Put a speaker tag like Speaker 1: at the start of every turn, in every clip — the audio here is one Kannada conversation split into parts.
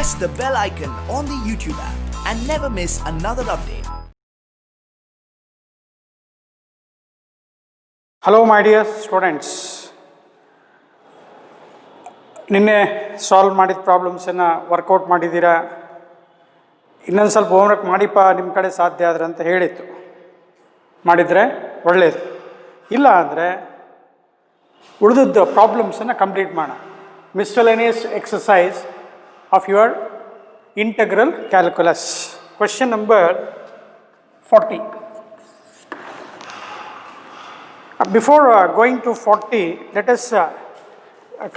Speaker 1: press the bell icon on the YouTube app and never miss another update.
Speaker 2: Hello my dear students. ನಿನ್ನೆ ಸಾಲ್ವ್ ಮಾಡಿದ ಪ್ರಾಬ್ಲಮ್ಸನ್ನು ವರ್ಕೌಟ್ ಮಾಡಿದ್ದೀರಾ? ಇನ್ನೊಂದು ಸ್ವಲ್ಪ ಹೋಮ್ವರ್ಕ್ ಮಾಡಿಪ್ಪ ನಿಮ್ಮ ಕಡೆ ಸಾಧ್ಯ ಆದರೆ ಅಂತ ಹೇಳಿತ್ತು. ಮಾಡಿದರೆ ಒಳ್ಳೆಯದು. ಇಲ್ಲ ಅಂದರೆ ಉಳಿದದ್ದು ಪ್ರಾಬ್ಲಮ್ಸನ್ನು ಕಂಪ್ಲೀಟ್ ಮಾಡೋಣ. Miscellaneous exercise of your integral calculus. Question number 40. Before going to 40, let us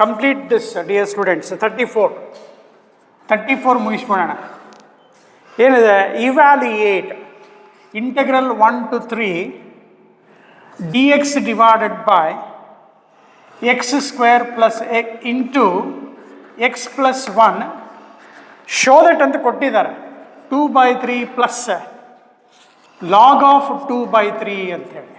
Speaker 2: complete this, dear students. 34 ಮುಗಿಸ್ಕೊಳ್ಳೋಣ. ಏನಿದೆ? Evaluate integral 1 to 3 dx divided by x square plus x into x plus 1. Show that ಅಂತ ಕೊಟ್ಟಿದ್ದಾರೆ. 2/3 plus log of 2/3 ಅಂತ ಹೇಳಿ.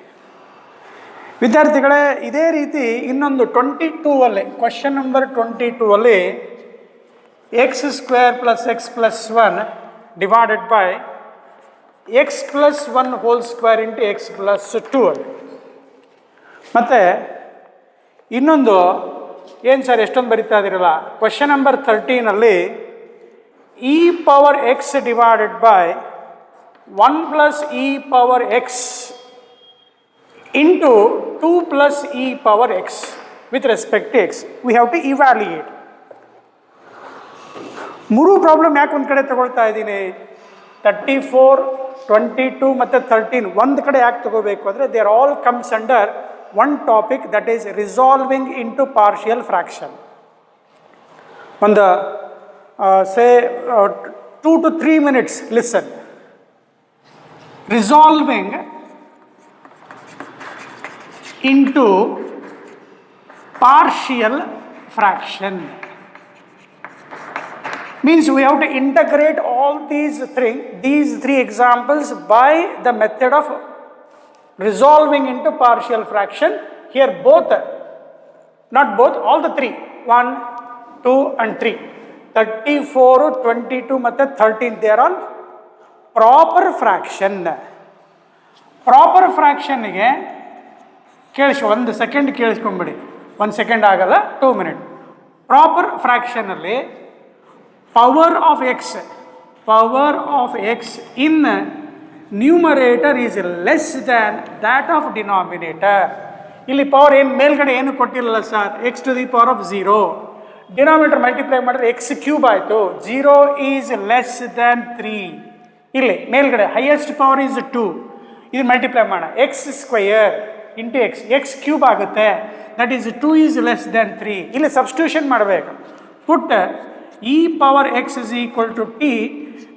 Speaker 2: ವಿದ್ಯಾರ್ಥಿಗಳೇ, ಇದೇ ರೀತಿ ಇನ್ನೊಂದು 22 question number 22 x square plus x plus 1 divided by x plus 1 whole square into x plus 2 ಮತ್ತು ಇನ್ನೊಂದು ಏನು ಸರ್ ಎಷ್ಟೊಂದು ಬರಿತಾ ಇದಿರಲ್ಲ, question number 13 e power x divided by 1 plus e power x into 2 plus e power x with respect to x. We have to evaluate. ಮೂರು ಪ್ರಾಬ್ಲಮ್ ಯಾಕೆ ಒಂದು ಕಡೆ ತಗೊಳ್ತಾ ಇದ್ದೀನಿ? 34, 22 ಮತ್ತು 13 ಒಂದು ಕಡೆ ಯಾಕೆ ತಗೋಬೇಕು ಅಂದರೆ they are all comes under one topic, that is resolving into partial fraction. ಒಂದು ಸೇ 2 to 3 minutes listen. Resolving into partial fraction means we have to integrate all these three examples by the method of resolving into partial fraction. Here both, not both, all the three, 1, 2 and 3, 34, 22 ಮತ್ತು 13, they are all proper fraction. Proper fraction ಗೆ ಒಂದು ಸೆಕೆಂಡ್ ಕೇಳಿಸ್ಕೊಂಬಿಡಿ, 1 ಸೆಕೆಂಡ್ ಆಗಲ್ಲ, 2 minutes. ಪ್ರಾಪರ್ ಫ್ರ್ಯಾಕ್ಷನಲ್ಲಿ power of x in numerator is less than that of denominator. ಇಲ್ಲಿ ಪವರ್ ಏನು ಮೇಲ್ಗಡೆ ಏನು ಕೊಟ್ಟಿರಲ್ಲ sir, x to the power of 0. Denominator multiply ಮಾಡಿದ್ರೆ ಎಕ್ಸ್ ಕ್ಯೂಬ್ ಆಯಿತು. 0 ಈಸ್ ಲೆಸ್ ದ್ಯಾನ್ 3. ಇಲ್ಲಿ ಮೇಲ್ಗಡೆ ಹೈಯೆಸ್ಟ್ ಪವರ್ ಈಸ್ 2. ಇದು ಮಲ್ಟಿಪ್ಲೈ ಮಾಡೋಣ, x square into x cube ಆಗುತ್ತೆ. That is 2 is less than 3. ಇಲ್ಲಿ ಸಬ್ಸ್ಟಿಟ್ಯೂಷನ್ ಮಾಡಬೇಕು. Put e power x is equal to t,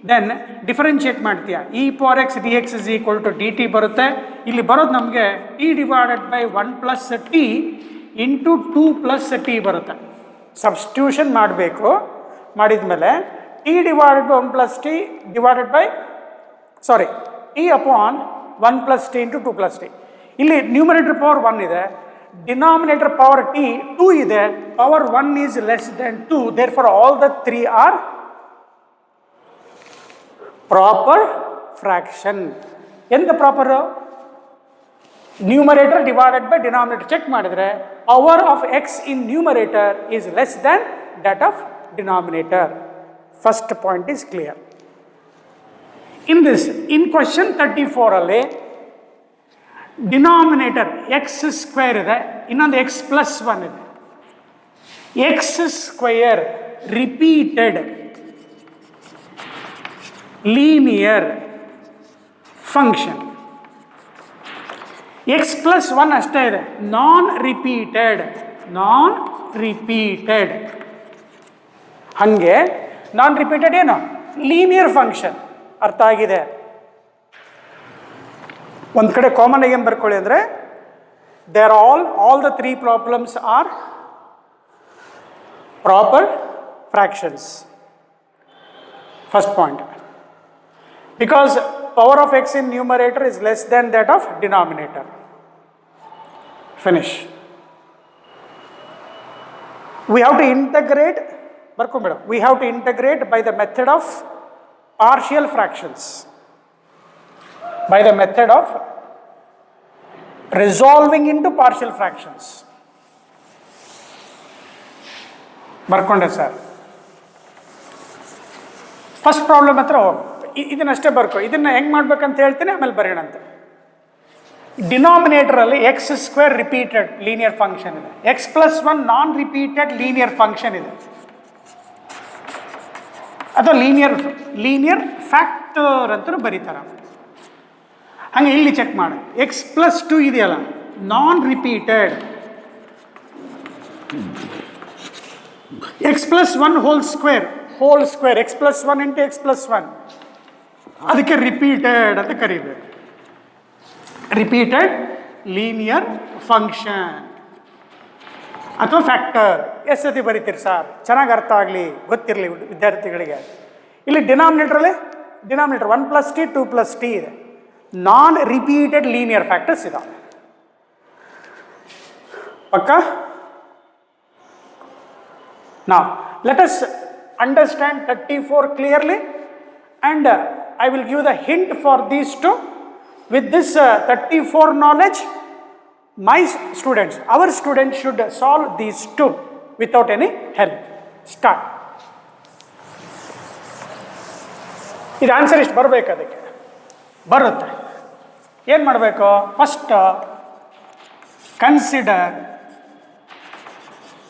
Speaker 2: then differentiate ಮಾಡ್ತೀಯ, e power x d x is equal to d t ಬರುತ್ತೆ. ಇಲ್ಲಿ ಬರೋದು ನಮಗೆ t divided by 1 plus t into 2 plus t ಬರುತ್ತೆ. ಸಬ್ಸ್ಟಿಟ್ಯೂಷನ್ ಮಾಡಬೇಕು. ಮಾಡಿದ ಮೇಲೆ t divided by 1 plus t divided by t upon 1 plus t into 2 plus t. ಇಲ್ಲಿ ನ್ಯೂಮರೇಟರ್ ಪವರ್ 1 ಇದೆ, ಡಿನಾಮಿನೇಟರ್ ಪವರ್ ಟಿ 2 ಇದೆ, power 1 is less than 2. Therefore all the 3 are proper fraction. ಎಂತ proper? Numerator divided by denominator check ಮಾಡಿದ್ರೆ power of x in numerator is less than that of denominator. First point is clear. In question 34 denominator x square ಇದೆ, ಇನ್ನೊಂದು ಎಕ್ಸ್ ಪ್ಲಸ್ 1 ಇದೆ. X square repeated linear function. X plus 1 ಅಷ್ಟೇ ಇದೆ, ನಾನ್ ರಿಪೀಟೆಡ್. ಹಾಗೆ ನಾನ್ ರಿಪೀಟೆಡ್ ಏನು? Linear function. ಅರ್ಥ ಆಗಿದೆ? ಒಂದು ಕಡೆ ಕಾಮನ್ ಆಗಿ ಏನು ಬರ್ಕೊಳ್ಳಿ ಅಂದರೆ they are all the 3 problems are proper fractions. First point, because power of x in numerator is less than that of denominator. Finish. We have to integrate ಬರ್ಕೊಂಬಿಡು. We have to integrate by the method of partial fractions, by the method of resolving into partial fractions. ಬರ್ಕೊಂಡೆ sir. First problem ಹತ್ರ ಹೋಗಿ ಇದನ್ನಷ್ಟೇ ಬರ್ಕೊ. ಇದನ್ನು ಹೆಂಗೆ ಮಾಡ್ಬೇಕಂತ ಹೇಳ್ತೀನಿ, ಆಮೇಲೆ ಬರೆಯೋಣಂತ. ಡಿನಾಮಿನೇಟರಲ್ಲಿ x square repeated linear function ಇದೆ, x plus one non repeated linear function ಇದೆ, ಅಥವಾ ಲೀನಿಯರ್ ಫ್ಯಾಕ್ಟರ್ ಅಂತ ಬರೀತಾರೆ. ಹಂಗೆ ಇಲ್ಲಿ ಚೆಕ್ ಮಾಡಿ, ಎಕ್ಸ್ ಪ್ಲಸ್ ಟು ಇದೆಯಲ್ಲ non repeated, x plus one whole square x plus one into x plus one, ಅದಕ್ಕೆ ರಿಪೀಟೆಡ್ ಅಂತ ಕರಿಬೇಕು. ರಿಪೀಟೆಡ್ ಲೀನಿಯರ್ ಫಂಕ್ಷನ್ ಅಥವಾ ಫ್ಯಾಕ್ಟರ್. ಎಷ್ಟು ಸತಿ ಬರೀತೀರಿ ಸರ್? ಚೆನ್ನಾಗಿ ಅರ್ಥ ಆಗಲಿ, ಗೊತ್ತಿರಲಿ ವಿದ್ಯಾರ್ಥಿಗಳಿಗೆ. ಇಲ್ಲಿ ಡಿನಾಮಿನೇಟರ್ 1 + t 2 + t ಇದೆ. ನಾನ್ ರಿಪೀಟೆಡ್ ಲೀನಿಯರ್ ಫ್ಯಾಕ್ಟರ್ಸ್ ಇದಾವೆ. ಪಕ್ಕ. Now, let us understand 34 clearly, and I will give the hint for these two. With this 34 knowledge, our students should solve these two without any help. Start. ಇದು ಆನ್ಸರ್ ಇಷ್ಟು ಬರಬೇಕು, ಅದಕ್ಕೆ ಬರುತ್ತೆ. ಏನು ಮಾಡಬೇಕು? First consider.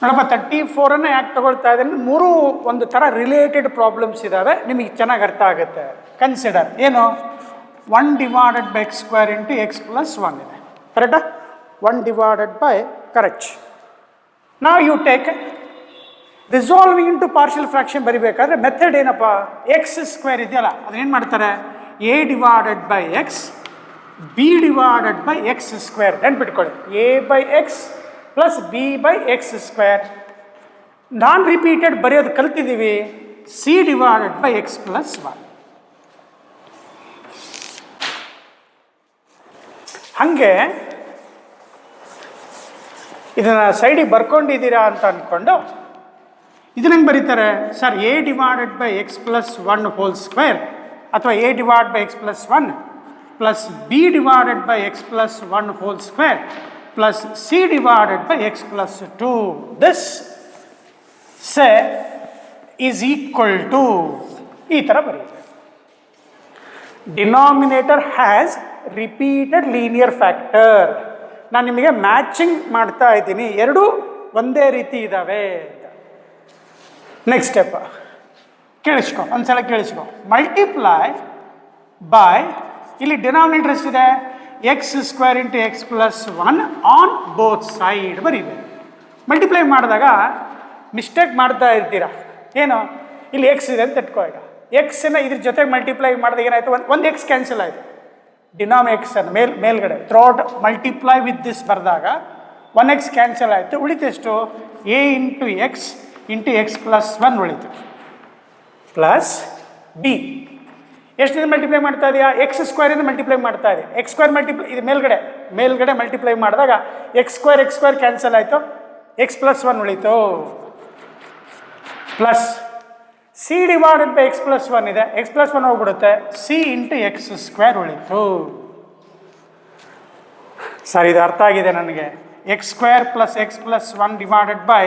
Speaker 2: ನೋಡಪ್ಪ, 34 ಯಾಕೆ ತಗೊಳ್ತಾ ಇದ್ದೀನಿ, ಮೂರು ಒಂದು ಥರ ರಿಲೇಟೆಡ್ ಪ್ರಾಬ್ಲಮ್ಸ್ ಇದ್ದಾವೆ, ನಿಮಗೆ ಚೆನ್ನಾಗಿ ಅರ್ಥ ಆಗುತ್ತೆ. ಕನ್ಸಿಡರ್ ಏನು? 1 / x² ಇಂಟು x + 1 ಇದೆ, ಕರೆಕ್ಟಾ? 1 ಕರೆಕ್ಟ್. ನಾವು you take resolving into partial fraction ಬರಿಬೇಕಾದ್ರೆ ಮೆಥಡ್ ಏನಪ್ಪ? x² ಇದೆಯಲ್ಲ, ಅದನ್ನೇನು ಮಾಡ್ತಾರೆ? a / x b / x². ನೆನ್ಪಿಟ್ಕೊಳ್ಳಿ, a/x + b/x². ನಾನ್ ರಿಪೀಟೆಡ್ ಬರೆಯೋದು ಕಲ್ತಿದ್ದೀವಿ, c / x + 1. ಹಾಗೆ ಇದನ್ನು ಸೈಡಿಗೆ ಬರ್ಕೊಂಡಿದ್ದೀರಾ ಅಂತ ಅಂದ್ಕೊಂಡು ಇದನ್ನ ಹೆಂಗೆ ಬರೀತಾರೆ sir? a / x + 1 whole square, ಅಥವಾ a / x + 1 plus b / x + 1 whole square plus c / x + 2. This ಸೆ ಈಸ್ ಈಕ್ವಲ್ ಟು, ಈ ಥರ ಬರೀತಾರೆ. Denominator has repeated linear factor. ನಾನು ನಿಮಗೆ ಮ್ಯಾಚಿಂಗ್ ಮಾಡ್ತಾ ಇದ್ದೀನಿ, ಎರಡೂ ಒಂದೇ ರೀತಿ ಇದ್ದಾವೆ ಅಂತ. ನೆಕ್ಸ್ಟ್ ಸ್ಟೆಪ್ ಕೇಳಿಸ್ಕೊ, ಒಂದ್ಸಲ ಕೇಳಿಸ್ಕೊ. ಮಲ್ಟಿಪ್ಲೈ ಬೈ, ಇಲ್ಲಿ ಡಿನಾಮಿನೇಟರ್ ಎಷ್ಟಿದೆ? x² into x + 1 on both side ಬರೀಬೇಕು. ಮಲ್ಟಿಪ್ಲೈ ಮಾಡಿದಾಗ ಮಿಸ್ಟೇಕ್ ಮಾಡ್ತಾ ಇರ್ತೀರಾ. ಏನು? ಇಲ್ಲಿ x ಇದೆ ಅಂತ ಇಟ್ಕೋ. ಈಗ ಎಕ್ಸನ್ನು ಇದ್ರ ಜೊತೆಗೆ ಮಲ್ಟಿಪ್ಲೈ ಮಾಡಿದಾಗ ಏನಾಯಿತು? ಒಂದು x ಕ್ಯಾನ್ಸಲ್ ಆಯಿತು. ಡಿನಾಮಿನೇಟರ್ ಮೇಲ್ಗಡೆ ಥ್ರೂಔಟ್ ಮಲ್ಟಿಪ್ಲೈ ವಿತ್ ದಿಸ್ ಬರೆದಾಗ 1x ಕ್ಯಾನ್ಸಲ್ ಆಯಿತು. ಉಳಿತೆಷ್ಟು? a into x into x + 1 ಉಳಿತು, ಪ್ಲಸ್ b. ಎಷ್ಟಿದೆ ಮಲ್ಟಿಪ್ಲೈ ಮಾಡ್ತಾ ಇದೆಯಾ? x² ಮಲ್ಟಿಪ್ಲೈ ಮಾಡ್ತಾ ಇದೆ. x² ಮಲ್ಟಿಪ್ಲೈ ಇದು ಮೇಲ್ಗಡೆ ಮಲ್ಟಿಪ್ಲೈ ಮಾಡಿದಾಗ x² ಕ್ಯಾನ್ಸಲ್ ಆಯಿತು, x + 1 ಉಳಿತು, ಪ್ಲಸ್ c / x + 1 ಇದೆ, x + 1 ಹೋಗ್ಬಿಡುತ್ತೆ, c ಇಂಟು x² ಉಳಿತು. ಸರ್, ಇದು ಅರ್ಥ ಆಗಿದೆ ನನಗೆ. x² + x + 1 divided by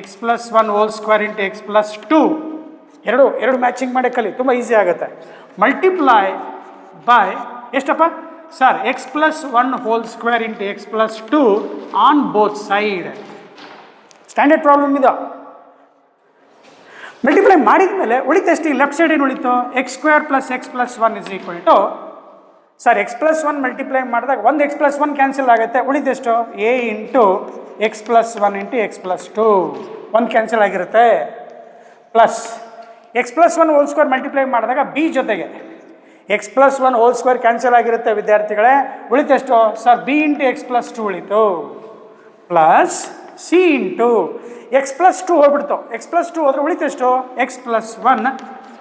Speaker 2: x + 1 whole square into x + 2. ಎರಡು ಮ್ಯಾಚಿಂಗ್ ಮಾಡಿ ಕಲಿ, ತುಂಬ ಈಸಿ ಆಗುತ್ತೆ. ಮಲ್ಟಿಪ್ಲೈ ಬೈ ಎಷ್ಟಪ್ಪ sir? x + 1 whole square into x + 2 on both side. Standard problem ಇದು. ಮಲ್ಟಿಪ್ಲೈ ಮಾಡಿದ ಮೇಲೆ ಉಳಿತಷ್ಟು ಲೆಫ್ಟ್ ಸೈಡ್ ಏನು ಉಳಿತು? x² + x + 1 is equal to, sir x + 1 multiply ಮಾಡಿದಾಗ ಒಂದು x + 1 ಕ್ಯಾನ್ಸಲ್ ಆಗುತ್ತೆ. ಉಳಿದೆಷ್ಟು? a into x + 1 into x + 2, ಒಂದು ಕ್ಯಾನ್ಸಲ್ ಆಗಿರುತ್ತೆ, plus x + 1 whole square multiply ಮಾಡಿದಾಗ b ಜೊತೆಗೆ x + 1 ಹೋಲ್ ಸ್ಕ್ವೇರ್ ಕ್ಯಾನ್ಸಲ್ ಆಗಿರುತ್ತೆ ವಿದ್ಯಾರ್ಥಿಗಳೇ. ಉಳಿತೆಷ್ಟು ಸರ್? b ಇಂಟು x + 2 ಉಳಿತು, ಪ್ಲಸ್ c ಇಂಟು x + 2 ಹೋಗ್ಬಿಡ್ತು. x + 2 ಹೋದ್ರೆ ಉಳಿತೆಷ್ಟು? x + 1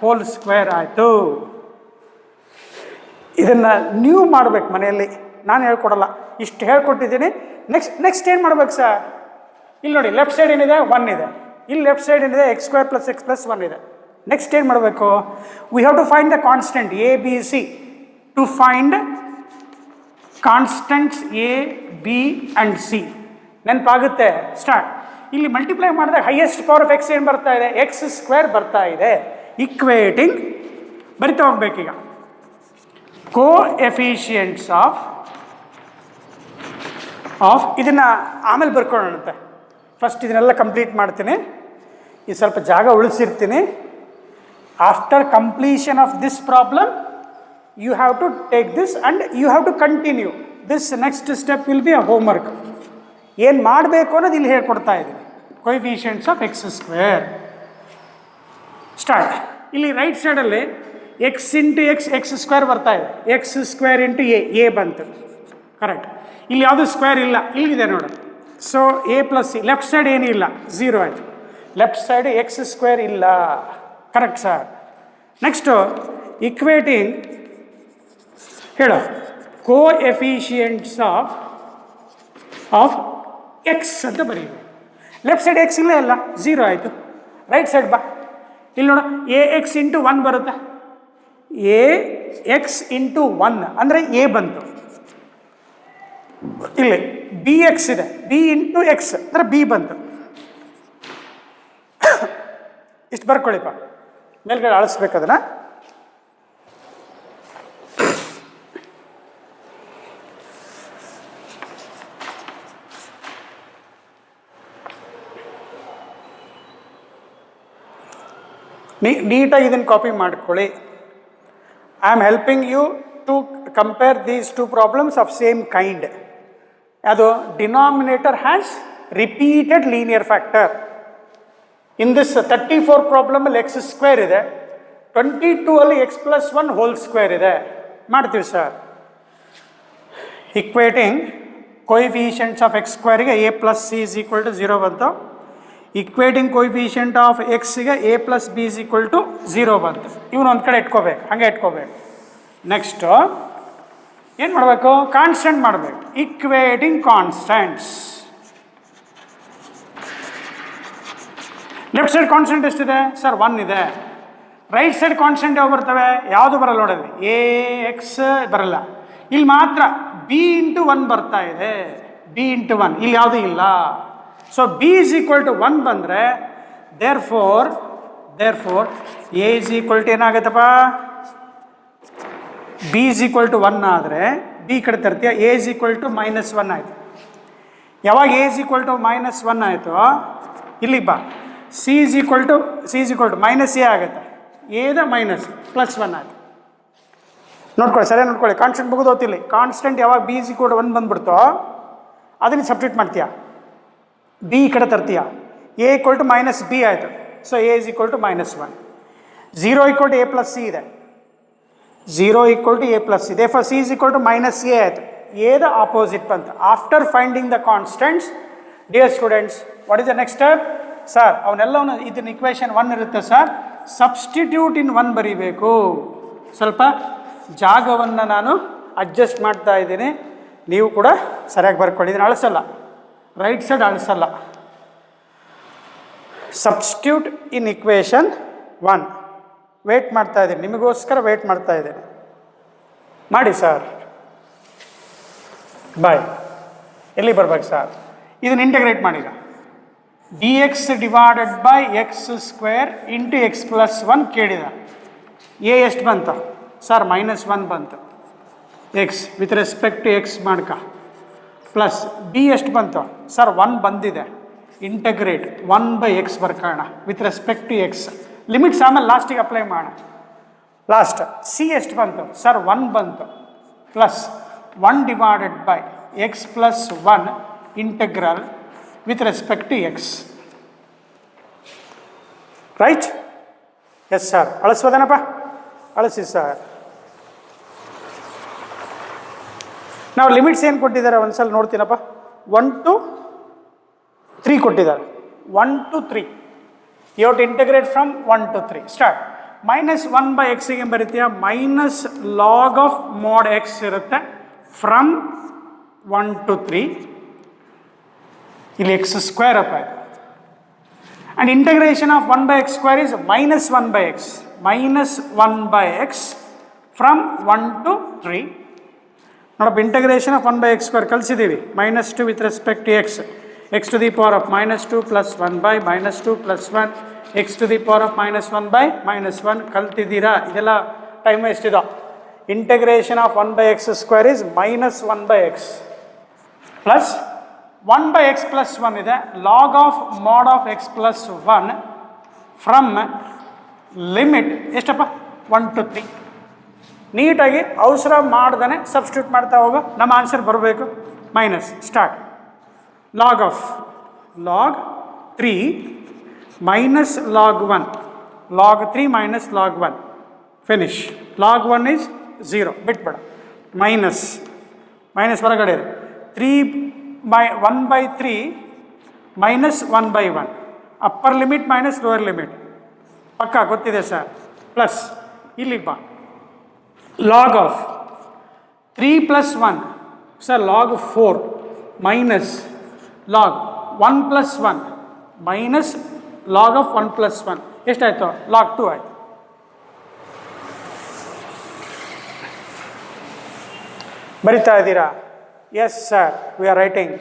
Speaker 2: ಹೋಲ್ ಸ್ಕ್ವೇರ್ ಆಯಿತು. ಇದನ್ನು ನೀವು ಮಾಡಬೇಕು ಮನೆಯಲ್ಲಿ, ನಾನು ಹೇಳ್ಕೊಡಲ್ಲ, ಇಷ್ಟು ಹೇಳ್ಕೊಟ್ಟಿದ್ದೀನಿ. ನೆಕ್ಸ್ಟ್ ಏನು ಮಾಡ್ಬೇಕು ಸರ್? ಇಲ್ಲಿ ನೋಡಿ, ಲೆಫ್ಟ್ ಸೈಡ್ ಏನಿದೆ? 1 ಇದೆ, ಇಲ್ಲಿ ಲೆಫ್ಟ್ ಸೈಡ್ ಏನಿದೆ x square plus x plus 1 ಇದೆ. ನೆಕ್ಸ್ಟ್ ಏನು ಮಾಡಬೇಕು? We have to find the constant A B C. To find constants A B and C. ನೆನಪಾಗುತ್ತೆ? ಸ್ಟಾರ್ಟ್. ಇಲ್ಲಿ ಮಲ್ಟಿಪ್ಲೈ ಮಾಡಿದಾಗ ಹೈಯೆಸ್ಟ್ ಪವರ್ ಆಫ್ ಎಕ್ಸ್ ಏನು ಬರ್ತಾ ಇದೆ? ಎಕ್ಸ್ ಸ್ಕ್ವೇರ್ ಬರ್ತಾ ಇದೆ. ಇಕ್ವೇಟಿಂಗ್ ಬರಿತಾ ಹೋಗ್ಬೇಕೀಗ. ಕೋ ಎಫಿಷಿಯೆಂಟ್ಸ್ ಆಫ್ ಇದನ್ನು ಆಮೇಲೆ ಬರ್ಕೊಳ್ಳೋಣಂತೆ. ಫಸ್ಟ್ ಇದನ್ನೆಲ್ಲ ಕಂಪ್ಲೀಟ್ ಮಾಡ್ತೀನಿ. ಇದು ಸ್ವಲ್ಪ ಜಾಗ ಉಳಿಸಿರ್ತೀನಿ. After completion of this problem you have to take this and you have to continue this. Next step will be a homework. ಏನು ಮಾಡಬೇಕು ಅನ್ನೋದು ಇಲ್ಲಿ ಹೇಳ್ಕೊಡ್ತಾ ಇದ್ದೀನಿ. Coefficients of x square. Start. ಇಲ್ಲಿ ರೈಟ್ ಸೈಡಲ್ಲಿ ಎಕ್ಸ್ ಇಂಟು ಎಕ್ಸ್ ಸ್ಕ್ವೇರ್ ಬರ್ತಾ ಇದೆ. ಎಕ್ಸ್ ಸ್ಕ್ವೇರ್ ಇಂಟು ಎ ಬಂತು. ಕರೆಕ್ಟ್. ಇಲ್ಲಿ ಯಾವುದು ಸ್ಕ್ವೇರ್ ಇಲ್ಲ, ಇಲ್ಲಿದೆ ನೋಡಿ. So a plus c. Left side ಏನೂ ಇಲ್ಲ, 0 ಆಯಿತು. ಲೆಫ್ಟ್ ಸೈಡ್ ಎಕ್ಸ್ ಸ್ಕ್ವೇರ್ ಇಲ್ಲ. Correct sir. ನೆಕ್ಸ್ಟು ಇಕ್ವೇಟಿಂಗ್ ಹೇಳು. ಕೋ ಎಫಿಷಿಯೆಂಟ್ಸ್ ಆಫ್ ಎಕ್ಸ್ ಅಂತ ಬರೀಬೇಕು. ಲೆಫ್ಟ್ ಸೈಡ್ ಎಕ್ಸ್ ಇಲ್ಲ, 0 ಆಯಿತು. ರೈಟ್ ಸೈಡ್ ಬಾ. ಇಲ್ಲಿ ನೋಡು, ಎ ಎಕ್ಸ್ ಇಂಟು 1 ಬರುತ್ತೆ. ಎ ಎಕ್ಸ್ ಇಂಟು 1 ಅಂದರೆ ಎ ಬಂತು. ಇಲ್ಲಿ ಬಿ ಎಕ್ಸ್ ಇದೆ, ಬಿ ಇಂಟು ಎಕ್ಸ್ ಅಂದರೆ ಬಿ ಬಂತು. ಇಷ್ಟು ಬರ್ಕೊಳ್ಳಿಪ್ಪ. ಮೇಲ್ಗಡೆ ಅಳಿಸ್ಬೇಕು ಅದನ್ನು. ನೀಟಾಗಿ ಇದನ್ನು ಕಾಪಿ ಮಾಡ್ಕೊಳ್ಳಿ. I am helping you to compare these two problems of same kind. ಅದು denominator has repeated linear factor. In this 34 ಪ್ರಾಬ್ಲಮಲ್ಲಿ ಎಕ್ಸ್ ಸ್ಕ್ವೇರ್ ಇದೆ, 22 ಅಲ್ಲಿ ಎಕ್ಸ್ ಪ್ಲಸ್ 1 ಹೋಲ್ ಸ್ಕ್ವೇರ್ ಇದೆ. ಮಾಡ್ತೀವಿ sir. Equating coefficients of x ಸ್ಕ್ವೇರಿಗೆ a plus C is equal to 0 ಬಂತು. ಇಕ್ವೇಟಿಂಗ್ ಕೊಯಿಫಿಷಿಯೆಂಟ್ ಆಫ್ ಎಕ್ಸ್ಗೆ a plus b is equal to 0 ಬಂತು. ಇವನು ಒಂದು ಕಡೆ ಇಟ್ಕೋಬೇಕು, ಹಾಗೆ ಇಟ್ಕೋಬೇಕು. ನೆಕ್ಸ್ಟು ಏನು ಮಾಡಬೇಕು? ಕಾನ್ಸ್ಟೆಂಟ್ ಮಾಡಬೇಕು. ಇಕ್ವೇಟಿಂಗ್ ಕಾನ್ಸ್ಟೆಂಟ್ಸ್. ಲೆಫ್ಟ್ ಸೈಡ್ ಕಾನ್ಸ್ಟೆಂಟ್ ಎಷ್ಟಿದೆ ಸರ್? 1 ಇದೆ. ರೈಟ್ ಸೈಡ್ ಕಾನ್ಸ್ಟೆಂಟ್ ಯಾವ ಬರ್ತವೆ? ಯಾವುದು ಬರಲ್ಲ ನೋಡಿದ್ವಿ. ಎ ಎಕ್ಸ್ ಬರಲ್ಲ. ಇಲ್ಲಿ ಮಾತ್ರ ಬಿ ಇಂಟು 1 ಬರ್ತಾ ಇದೆ. ಬಿ ಇಂಟು 1 ಇಲ್ಲಿ ಯಾವುದೂ ಇಲ್ಲ. So b is equal to 1 ಬಂದರೆ therefore a is equal to ಏನಾಗುತ್ತಪ್ಪ? ಬಿ ಇಸ್ ಈಕ್ವಲ್ ಟು 1 ಆದರೆ ಬಿ ಕಡೆ ತರ್ತೀಯ. ಎ ಇಸ್ ಈಕ್ವಲ್ ಟು -1 ಆಯಿತು. ಯಾವಾಗ ಎ ಇಸ್ ಈಕ್ವಲ್ ಟು -1 ಆಯಿತು, ಇಲ್ಲಿಗೆ ಬಾ. C is equal to minus A ಆಗುತ್ತೆ. ಎದ ಮೈನಸ್ +1 ಆಯಿತು. ನೋಡ್ಕೊಳ್ಳಿ, ಸರಿಯಾಗಿ ನೋಡ್ಕೊಳ್ಳಿ. ಕಾನ್ಸ್ಟೆಂಟ್ ಮುಗಿದು ಹೋಗ್ತಿಲ್ಲ. ಕಾನ್ಸ್ಟೆಂಟ್ ಯಾವಾಗ ಬಿ ಇಸ್ ಈಕ್ವಲ್ ಟು 1 ಬಂದುಬಿಡ್ತೋ ಅದನ್ನು ಸಬ್ಸ್ಟಿಟ್ಯೂಟ್ ಮಾಡ್ತೀಯ. ಬಿ ಈ ಕಡೆ ತರ್ತೀಯ. ಎ ಈಕ್ವಲ್ ಟು -b ಆಯಿತು. So a is equal to -1. 0 equal to a plus c ಇದೆ. 0 equal to a plus c. Therefore c is equal to -a ಆಯಿತು. ಎದ ಆಪೋಸಿಟ್ ಬಂತು. After finding the constants, dear students, what is the next step? Sir ಅವನ್ನೆಲ್ಲವನ್ನ ಇದನ್ನ ಇಕ್ವೇಷನ್ 1 ಇರುತ್ತೆ ಸರ್, ಸಬ್ಸ್ಟಿಟ್ಯೂಟ್ ಇನ್ 1 ಬರೀಬೇಕು. ಸ್ವಲ್ಪ ಜಾಗವನ್ನು ನಾನು ಅಡ್ಜಸ್ಟ್ ಮಾಡ್ತಾ ಇದ್ದೀನಿ. ನೀವು ಕೂಡ ಸರಿಯಾಗಿ ಬರ್ಕೊಳ್ಳಿ. ಇದನ್ನು ಅಳಿಸಲ್ಲ, ರೈಟ್ ಸೈಡ್ ಅಳಿಸಲ್ಲ. Substitute in equation 1. ವೇಟ್ ಮಾಡ್ತಾ ಇದ್ದೀನಿ, ನಿಮಗೋಸ್ಕರ ವೇಟ್ ಮಾಡ್ತಾ ಇದ್ದೀನಿ. ಮಾಡಿ ಸರ್. ಬಾಯ್. ಎಲ್ಲಿ ಬರ್ಬೇಕು ಸರ್? ಇದನ್ನು ಇಂಟಿಗ್ರೇಟ್ ಮಾಡಿಗ. D x divided by x square into x plus 1 ಕೇಳಿದ. ಎ ಎಷ್ಟು ಬಂತು ಸರ್? -1 ಬಂತು. X with respect to x ಮಾಡ್ಕ. ಪ್ಲಸ್ ಬಿ ಎಷ್ಟು ಬಂತು ಸರ್? 1 ಬಂದಿದೆ. ಇಂಟಗ್ರೇಟ್ 1/x ಬರ್ಕೋಣ with respect to x. Limits ಆಮೇಲೆ ಲಾಸ್ಟಿಗೆ ಅಪ್ಲೈ ಮಾಡೋಣ. ಲಾಸ್ಟ್ ಸಿ ಎಷ್ಟು ಬಂತು ಸರ್? 1 ಬಂತು. Plus 1 divided by x plus 1 integral with respect to x. Right? Yes sir. ಅಳಿಸ್ಬೋದೇನಪ್ಪ? ಅಳಿಸಿ ಸರ್. ನಾವು ಲಿಮಿಟ್ಸ್ ಏನು ಕೊಟ್ಟಿದ್ದಾರೆ ಒಂದ್ಸಲ ನೋಡ್ತೀನಪ್ಪ. 1 to 3 ಕೊಟ್ಟಿದ್ದಾರೆ. 1 to 3. You have to integrate from 1 to 3. Start. -1/x ಗೆ ಬರೀತೀಯ. -log of mod x ಇರುತ್ತೆ. From 1 to 3. ಇಲ್ಲಿ ಎಕ್ಸ್ ಸ್ಕ್ವೇರ್ ಅಪ್ ಆಯಿತು. And integration of 1 by x square is minus 1 by x. Minus 1 by x from 1 to 3. ನೋಡಪ್ಪ, integration of 1 by x square ಕಲಿಸಿದ್ದೀವಿ. -2 with respect to x. x to the power of -2 plus 1 by -2 plus 1. x to the power of -1 by -1 ಕಲ್ತಿದ್ದೀರಾ? ಇದೆಲ್ಲ ಟೈಮ್ ಎಷ್ಟಿದೆ? Integration of 1 by x square is minus 1 by x plus 1 by x plus 1 ಇದೆ. log of mod of x plus 1 from limit ಎಷ್ಟಪ್ಪ? 1 to 3. ನೀಟಾಗಿ ಅವಸರ ಮಾಡ್ದೇ ಸಬ್ಸ್ಟಿಟ್ಯೂಟ್ ಮಾಡ್ತಾ ಹೋಗೋ, ನಮ್ಮ ಆನ್ಸರ್ ಬರಬೇಕು. Minus start. log of log 3 minus log 1. log 3 minus log 1. finish. log 1 is 0. ಬಿಟ್ಬೇಡ. Minus ಹೊರಗಡೆ ಇದೆ. 1 by 3 minus 1 by 1. Upper limit minus lower limit ಪಕ್ಕ ಗೊತ್ತಿದೆ ಸರ್. ಪ್ಲಸ್ ಇಲ್ಲಿ ಬಾ. Log of 3 plus 1 sir log 4 minus log 1 plus 1 minus log of 1 plus 1 ಎಷ್ಟಾಯಿತು? ಲಾಗ್ 2 ಆಯಿತು. ಬರಿತಾ ಇದ್ದೀರಾ? Yes sir, we are writing.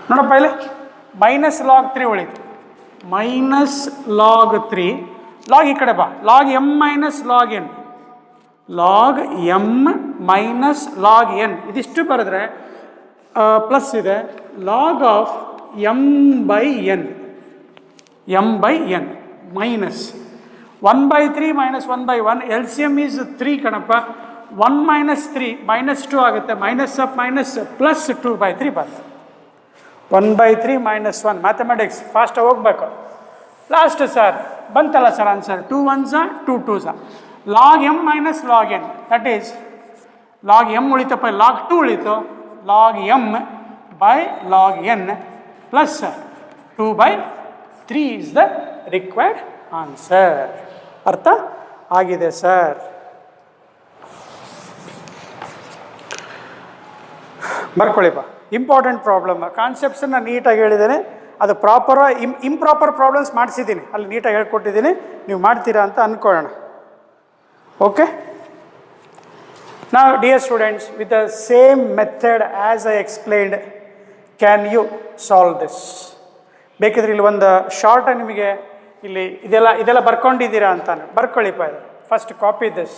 Speaker 2: ನೋಡಪ್ಪ ಇಲ್ಲಿ ಮೈನಸ್ ಲಾಗ್ 3 ಉಳಿತು. Minus log 3. ಲಾಗ್ ಈ ಕಡೆ ಬಾ. Log m minus log N. Log m minus log N ಇದಿಷ್ಟು ಬರೆದ್ರೆ ಪ್ಲಸ್ ಇದೆ. Log of M by N. M by N minus 1 by 3 minus 1 by 1. L C M is 3 ಕಣಪ್ಪ. 1 minus 3 minus 2 ಆಗುತ್ತೆ. Minus of minus plus 2 by 3 ಬರುತ್ತೆ. 1 by 3 minus 1. ಮ್ಯಾಥಮೆಟಿಕ್ಸ್ ಫಾಸ್ಟಾಗಿ ಹೋಗ್ಬೇಕು. ಲಾಸ್ಟ್ ಸರ್ ಬಂತಲ್ಲ sir answer. 2 1s 2 2s. Log m minus log n, that is log m ಉಳಿತಪ್ಪ, ಲಾಗ್ 2 ಉಳಿತು. Log m by log n plus 2 by 3 is the required answer. ಅರ್ಥ ಆಗಿದೆ ಸರ್? ಬರ್ಕೊಳ್ಳಿಪ್ಪ. ಇಂಪಾರ್ಟೆಂಟ್ ಪ್ರಾಬ್ಲಮ್ ಕಾನ್ಸೆಪ್ಟ್ಸನ್ನು ನೀಟಾಗಿ ಹೇಳಿದ್ದೇನೆ. ಅದು ಪ್ರಾಪರ ಇಂಪ್ರಾಪರ್ ಪ್ರಾಬ್ಲಮ್ಸ್ ಮಾಡಿಸಿದ್ದೀನಿ, ಅಲ್ಲಿ ನೀಟಾಗಿ ಹೇಳ್ಕೊಟ್ಟಿದ್ದೀನಿ. ನೀವು ಮಾಡ್ತೀರಾ ಅಂತ ಅಂದ್ಕೊಳ್ಳೋಣ. Okay. Now dear students, with the same method as I explained, can you solve this? ಬೇಕಿದ್ರೆ ಇಲ್ಲಿ ಒಂದು ಶಾರ್ಟ್ ನಿಮಗೆ ಇಲ್ಲಿ ಇದೆಲ್ಲ ಬರ್ಕೊಂಡಿದ್ದೀರಾ ಅಂತಾನೆ ಬರ್ಕೊಳ್ಳಿಪ್ಪ. ಇದು ಫಸ್ಟ್ ಕಾಪಿ ದಿಸ್.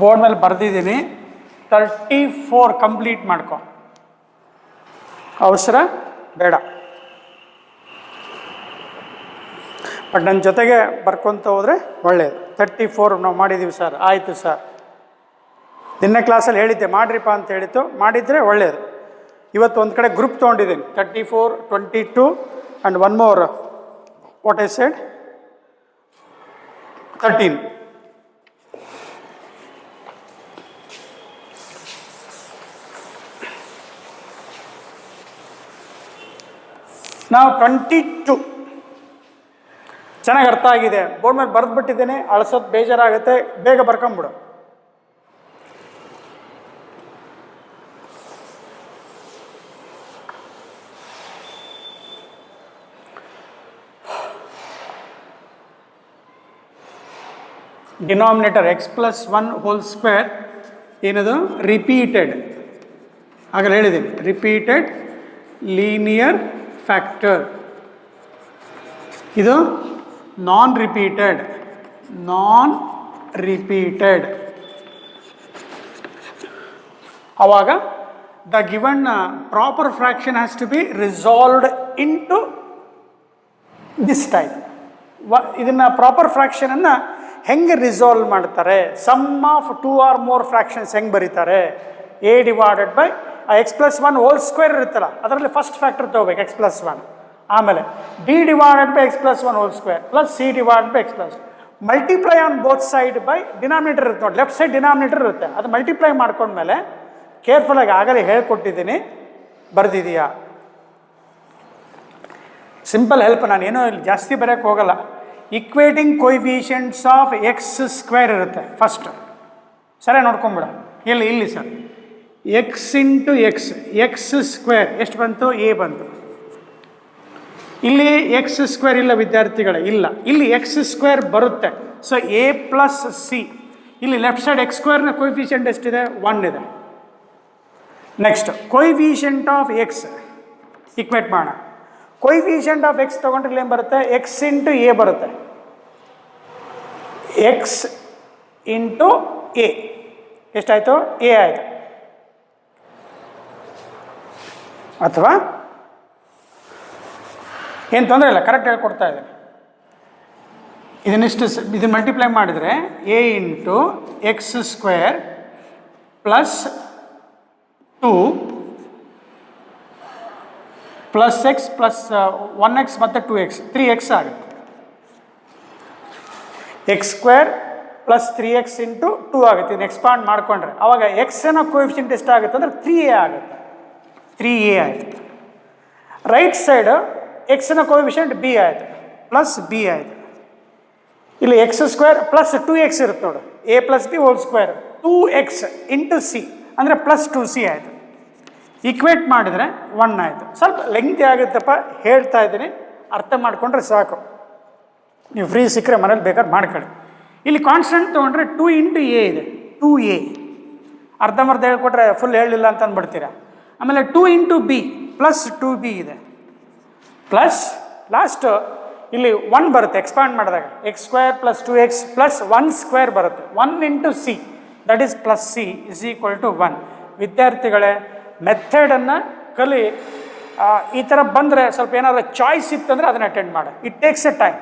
Speaker 2: ಬೋರ್ಡ್ ಮೇಲೆ ಬರೆದಿದ್ದೀನಿ. 34 ಕಂಪ್ಲೀಟ್ ಮಾಡ್ಕೊ, ಅವಸರ ಬೇಡ. ಬಟ್ ನನ್ನ ಜೊತೆಗೆ ಬರ್ಕೊತ ಹೋದರೆ ಒಳ್ಳೆಯದು. 34 ನಾವು ಮಾಡಿದ್ದೀವಿ ಸರ್. ಆಯಿತು ಸರ್, ನಿನ್ನೆ ಕ್ಲಾಸಲ್ಲಿ ಹೇಳಿದ್ದೆ ಮಾಡಿರಿಪ್ಪ ಅಂತ ಹೇಳಿತ್ತು. ಮಾಡಿದರೆ ಒಳ್ಳೆಯದು. ಇವತ್ತು ಒಂದು ಕಡೆ ಗ್ರೂಪ್ ತೊಗೊಂಡಿದ್ದೀನಿ. 34, 22 and one more what I said 13. ನಾವು 22 ಚೆನ್ನಾಗಿ ಅರ್ಥ ಆಗಿದೆ. ಬೋರ್ಡ್ ಮೇಲೆ ಬರೆದ್ಬಿಟ್ಟಿದ್ದೇನೆ. ಅಳ್ಸೋದು ಬೇಜಾರಾಗುತ್ತೆ, ಬೇಗ ಬರ್ಕೊಂಬಿಡು. Denominator x plus 1 whole square ಏನದು? ರಿಪೀಟೆಡ್. ಆಗಲೇ ಹೇಳಿದ್ದೀನಿ, ರಿಪೀಟೆಡ್ ಲೀನಿಯರ್ ಫ್ಯಾಕ್ಟರ್. ಇದು ನಾನ್ ರಿಪೀಟೆಡ್. ಆವಾಗ the given proper fraction has to be resolved in to this type. ಇದನ್ನು ಪ್ರಾಪರ್ ಫ್ರ್ಯಾಕ್ಷನನ್ನು ಹೆಂಗೆ ರಿಸಾಲ್ವ್ ಮಾಡ್ತಾರೆ? Sum of 2 or more fractions ಹೆಂಗೆ ಬರೀತಾರೆ? a divided by x plus 1 whole square ಇರುತ್ತಲ್ಲ, ಅದರಲ್ಲಿ ಫಸ್ಟ್ ಫ್ಯಾಕ್ಟರ್ ತೊಗೋಬೇಕು x plus 1. ಆಮೇಲೆ b divided by x plus 1 whole square plus c divided by x plus 1. Multiply on both side by denominator ಇರುತ್ತೆ ನೋಡಿ, ಲೆಫ್ಟ್ ಸೈಡ್ ಡಿನಾಮಿನೇಟರ್ ಇರುತ್ತೆ. ಅದು ಮಲ್ಟಿಪ್ಲೈ ಮಾಡ್ಕೊಂಡ್ಮೇಲೆ ಕೇರ್ಫುಲ್ಲಾಗಿ ಆಗಲೇ ಹೇಳ್ಕೊಟ್ಟಿದ್ದೀನಿ, ಬರೆದಿದೆಯಾ? ಸಿಂಪಲ್ ಹೆಲ್ಪ್, ನಾನು ಏನೋ ಇಲ್ಲಿ ಜಾಸ್ತಿ ಬರೋಕ್ಕೆ ಹೋಗಲ್ಲ. ಈಕ್ವೇಟಿಂಗ್ ಕೊಯಿಫಿಷಿಯಂಟ್ಸ್ ಆಫ್ ಎಕ್ಸ್ ಸ್ಕ್ವೇರ್ ಇರುತ್ತೆ ಫಸ್ಟ್. ಸರಿ ನೋಡ್ಕೊಂಬಿಡ. ಇಲ್ಲಿ sir X into X, X square ಎಷ್ಟು ಬಂತು? ಎ ಬಂತು. ಇಲ್ಲಿ ಎಕ್ಸ್ ಸ್ಕ್ವೇರ್ ಇಲ್ಲ ವಿದ್ಯಾರ್ಥಿಗಳೇ, ಇಲ್ಲ. ಇಲ್ಲಿ ಎಕ್ಸ್ ಸ್ಕ್ವೇರ್ ಬರುತ್ತೆ. So a plus C. ಇಲ್ಲಿ ಲೆಫ್ಟ್ ಸೈಡ್ ಎಕ್ಸ್ ಸ್ಕ್ವೇರ್ನ ಕೊಯಿಫಿಷಿಯಂಟ್ ಎಷ್ಟಿದೆ? 1 ಇದೆ. Next coefficient of X equate ಮಾಡೋಣ. ಕೊಯಿಫಿಷಿಯಂಟ್ ಆಫ್ ಎಕ್ಸ್ ತೊಗೊಂಡ್ರೆ ಇಲ್ಲಿ ಏನು ಬರುತ್ತೆ? ಎಕ್ಸ್ ಇಂಟು ಎ ಬರುತ್ತೆ. ಎಕ್ಸ್ ಇಂಟು ಎ ಎಷ್ಟಾಯಿತು? ಎ ಆಯಿತು. ಅಥವಾ ಏನು ತೊಂದರೆ ಇಲ್ಲ, ಕರೆಕ್ಟ್ ಹೇಳ್ಕೊಡ್ತಾ ಇದ್ದೀನಿ. ಇದನ್ನು ಮಲ್ಟಿಪ್ಲೈ ಮಾಡಿದರೆ A into x square plus 2 plus x plus 1x ಮತ್ತು 2x 3x ಆಗುತ್ತೆ. X square plus 3x into 2 ಆಗುತ್ತೆ. ಇದನ್ನು ಎಕ್ಸ್ಪಾಂಡ್ ಮಾಡಿಕೊಂಡ್ರೆ ಆವಾಗ ಎಕ್ಸ್ನ ಕೋಎಫಿಷಿಯಂಟ್ ಎಷ್ಟಾಗುತ್ತೆ ಅಂದರೆ 3a ಆಗುತ್ತೆ. 3a ಆಯಿತು. ರೈಟ್ ಸೈಡ್ ಎಕ್ಸ್ನ ಕೋಎಫಿಷಿಯಂಟ್ b ಆಯಿತು, ಪ್ಲಸ್ b ಆಯಿತು. ಇಲ್ಲಿ ಎಕ್ಸ್ ಸ್ಕ್ವೇರ್ ಪ್ಲಸ್ 2x ಇರುತ್ತೆ ನೋಡು, a plus b whole square 2x into C ಅಂದರೆ ಪ್ಲಸ್ 2c ಆಯಿತು. ಈಕ್ವೇಟ್ ಮಾಡಿದರೆ 1 ಆಯಿತು. ಸ್ವಲ್ಪ ಲೆಂಗ್ತಿ ಆಗುತ್ತಪ್ಪ, ಹೇಳ್ತಾ ಇದ್ದೀನಿ, ಅರ್ಥ ಮಾಡಿಕೊಂಡ್ರೆ ಸಾಕು. ನೀವು ಫ್ರೀ ಸಿಕ್ಕರೆ ಮನೇಲಿ ಬೇಕಾದ್ರೆ ಮಾಡ್ಕೊಳ್ಳಿ. ಇಲ್ಲಿ ಕಾನ್ಸ್ಟೆಂಟ್ ತೊಗೊಂಡ್ರೆ 2 ಇಂಟು ಎ ಇದೆ, 2a. ಅರ್ಧಂಬರ್ಧ ಹೇಳ್ಕೊಟ್ರೆ ಫುಲ್ ಹೇಳಿಲ್ಲ ಅಂತ ಅಂದ್ಬಿಡ್ತೀರಾ. ಆಮೇಲೆ 2 ಇಂಟು ಬಿ ಪ್ಲಸ್ 2b ಇದೆ, ಪ್ಲಸ್ ಲಾಸ್ಟ್ ಇಲ್ಲಿ 1 ಬರುತ್ತೆ ಎಕ್ಸ್ಪಾಂಡ್ ಮಾಡಿದಾಗ. X square plus 2x plus 1 square ಬರುತ್ತೆ. 1 into C that is plus C is equal to 1. ವಿದ್ಯಾರ್ಥಿಗಳೇ, ಮೆಥಡನ್ನು ಕಲಿ. ಈ ಥರ ಬಂದರೆ ಸ್ವಲ್ಪ ಏನಾದರೂ ಚಾಯ್ಸ್ ಇತ್ತಂದರೆ ಅದನ್ನು ಅಟೆಂಡ್ ಮಾಡಿ. It takes A time.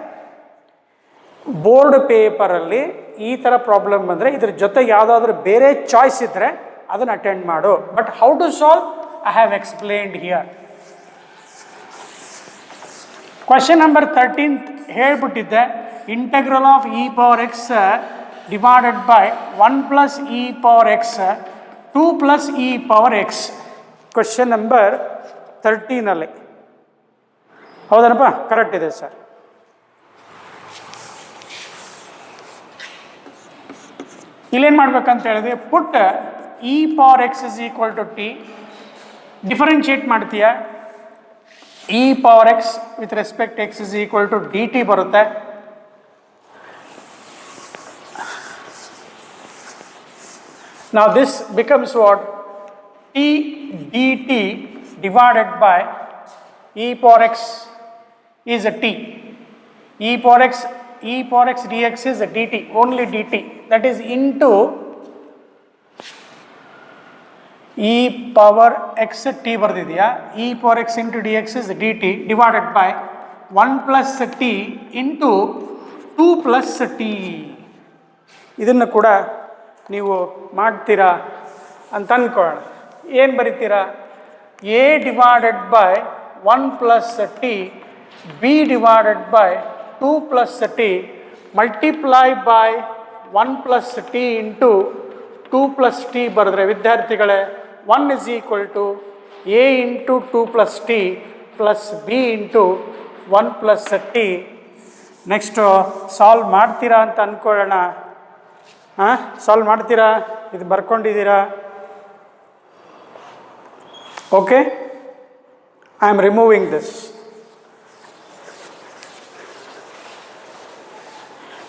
Speaker 2: Board ಪೇಪರಲ್ಲಿ ಈ ಥರ ಪ್ರಾಬ್ಲಮ್ ಬಂದರೆ ಇದ್ರ ಜೊತೆಗೆ ಯಾವುದಾದ್ರೂ ಬೇರೆ ಚಾಯ್ಸ್ ಇದ್ದರೆ ಅದನ್ನು ಅಟೆಂಡ್ ಮಾಡು. But how to solve I have explained here. Question number 13 ಹೇಳ್ಬಿಟ್ಟಿದ್ದೆ. Integral of e power x divided by 1 plus e power x 2 plus e power x. Question number 13 ಹೌದನಪ್ಪ? ಕರೆಕ್ಟ್ ಇದೆ ಸರ್. ಇಲ್ಲೇನು ಮಾಡ್ಬೇಕಂತ ಹೇಳಿದ್ರೆ, put e power x is equal to t. Differentiate ಮಾಡ್ತೀಯ, e power x with respect x is equal to d t ಬರುತ್ತೆ. Now this becomes what? T dt divided by e power x is a t. e power x dx is a dt, only dt. That is into e power x t ಬರ್ದಿದೆಯಾ? e power x into dx is dt divided by 1 plus t into 2 plus t. ಇದನ್ನು ಕೂಡ ನೀವು ಮಾಡ್ತೀರಾ ಅಂತ ಅಂದ್ಕೊಳ್ಳೋಣ. ಏನು ಬರೀತೀರಾ? A divided by 1 plus t, b divided by 2 plus t, multiply by 1 plus t into 2 plus t ಬರೆದ್ರೆ ವಿದ್ಯಾರ್ಥಿಗಳೇ 1 is equal to a into 2 plus t plus b into 1 plus t. Next solve ಮಾಡ್ತೀರಾ ಅಂತ ಅಂದ್ಕೊಳ್ಳೋಣ. ಸಾಲ್ವ್ ಮಾಡ್ತೀರಾ? ಇದು ಬರ್ಕೊಂಡಿದ್ದೀರಾ? Okay, I am removing this.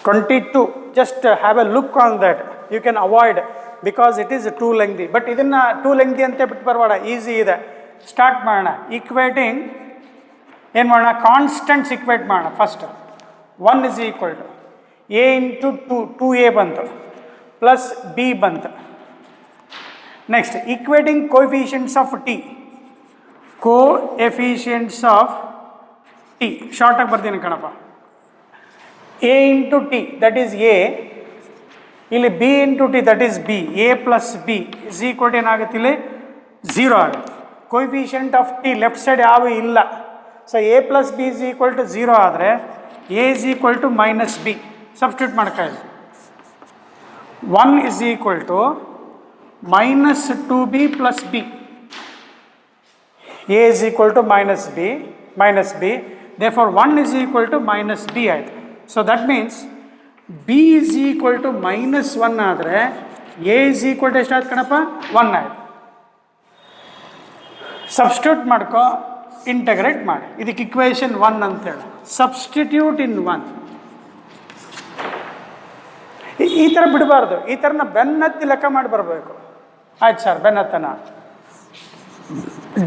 Speaker 2: 22, just have a look on that. You can avoid because it is too lengthy. But ಇದನ್ನು ಟೂ ಲೆಂಗ್ದಿ ಅಂತ ಬಿಟ್ಟು ಬರಬೇಡ, ಈಸಿ ಇದೆ. ಸ್ಟಾರ್ಟ್ ಮಾಡೋಣ. ಈಕ್ವೇಟಿಂಗ್ ಏನು ಮಾಡೋಣ? ಕಾನ್ಸ್ಟೆಂಟ್ಸ್ ಈಕ್ವೇಟ್ ಮಾಡೋಣ. First 1 is equal to a into 2a ಬಂತು, ಪ್ಲಸ್ ಬಿ ಬಂತು. Next equating coefficients of t, coefficients of t ಶಾರ್ಟಾಗಿ ಬರ್ತೀನಿ ಕಣಪ್ಪ. A into t that is a, ಇಲ್ಲಿ b into t that is b. A plus b is equal to ಏನಾಗುತ್ತೆ? ಇಲ್ಲಿ 0 ಆಗುತ್ತೆ. Coefficient of t left side ಯಾವ ಇಲ್ಲ. So a plus b is equal to 0 ಆದರೆ A is equal to minus B. Substitute ಮಾಡ್ಕೊಳ್ಳಿ. 1 is equal to minus 2b plus b. A is equal to minus b. Therefore 1 is equal to minus b ಆಯಿತು. So that means b is equal to minus 1 ಆದರೆ a is equal to ಎಷ್ಟಾಯ್ತು ಕಣಪ್ಪ? 1 ಆಯಿತು. ಸಬ್ಸ್ಟಿಟ್ಯೂಟ್ ಮಾಡ್ಕೊ, ಇಂಟಗ್ರೇಟ್ ಮಾಡಿ. ಇದಕ್ಕೆ ಇಕ್ವೇಷನ್ 1 ಅಂತೇಳಿ. ಸಬ್ಸ್ಟಿಟ್ಯೂಟ್ ಇನ್ 1. ಈ ಥರ ಬಿಡಬಾರ್ದು, ಈ ಥರನ ಬೆನ್ನತ್ತಿ ಲೆಕ್ಕ ಮಾಡಿ ಬರಬೇಕು. ಆಯ್ತು ಸರ್, ಬೆನ್ನತ್ತನ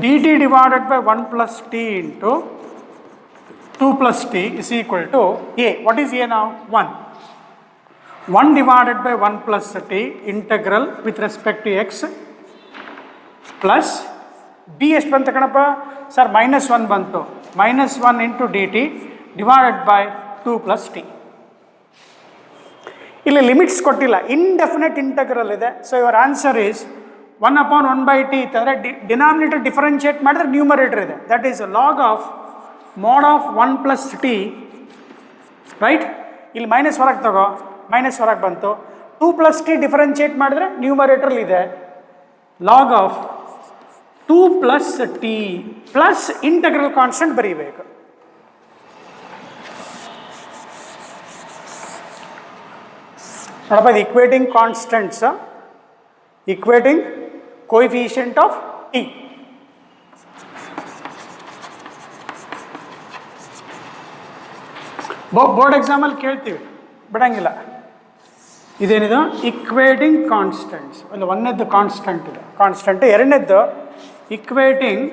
Speaker 2: d t divided by 1 plus t into 2 plus t is equal to a. What is a ನಾವು? 1. 1 divided by 1 plus t integral with respect to x plus b ಎಷ್ಟು ಬಂತು ಕಣಪ್ಪ ಸರ್? -1 ಬಂತು. -1 into d t divided by 2 plus t. ಇಲ್ಲಿ ಲಿಮಿಟ್ಸ್ ಕೊಟ್ಟಿಲ್ಲ, ಇಂಡೆಫಿನೆಟ್ ಇಂಟಗ್ರಲ್ ಇದೆ. So your answer is 1/1/t ಇತ್ತಂದರೆ ಡಿನಾಮಿನೇಟರ್ ಡಿಫರೆನ್ಷಿಯೇಟ್ ಮಾಡಿದ್ರೆ ನ್ಯೂಮರೇಟರ್ ಇದೆ. That is log of mode of 1 plus T, right? ಇಲ್ಲಿ ಮೈನಸ್ ಹೊರಗೆ ತಗೋ, ಮೈನಸ್ ಹೊರಗೆ ಬಂತು. 2 ಪ್ಲಸ್ ಟಿ ಡಿಫರೆನ್ಷಿಯೇಟ್ ಮಾಡಿದ್ರೆ ನ್ಯೂಮರೇಟರ್ಲಿ ಇದೆ log of 2 plus t plus integral constant ಬರೀಬೇಕು. ನೋಡಪ್ಪ, ಇದು equating constants, equating coefficient of t. Board ಎಕ್ಸಾಮಲ್ಲಿ ಕೇಳ್ತೀವಿ, ಬಿಡಂಗಿಲ್ಲ. ಇದೇನಿದು? Equating constants. ಒಂದು ಒಂದನೇದ್ದು ಕಾನ್ಸ್ಟೆಂಟ್ ಇದೆ, ಕಾನ್ಸ್ಟೆಂಟ್. ಎರಡನೇದ್ದು ಇಕ್ವೇಟಿಂಗ್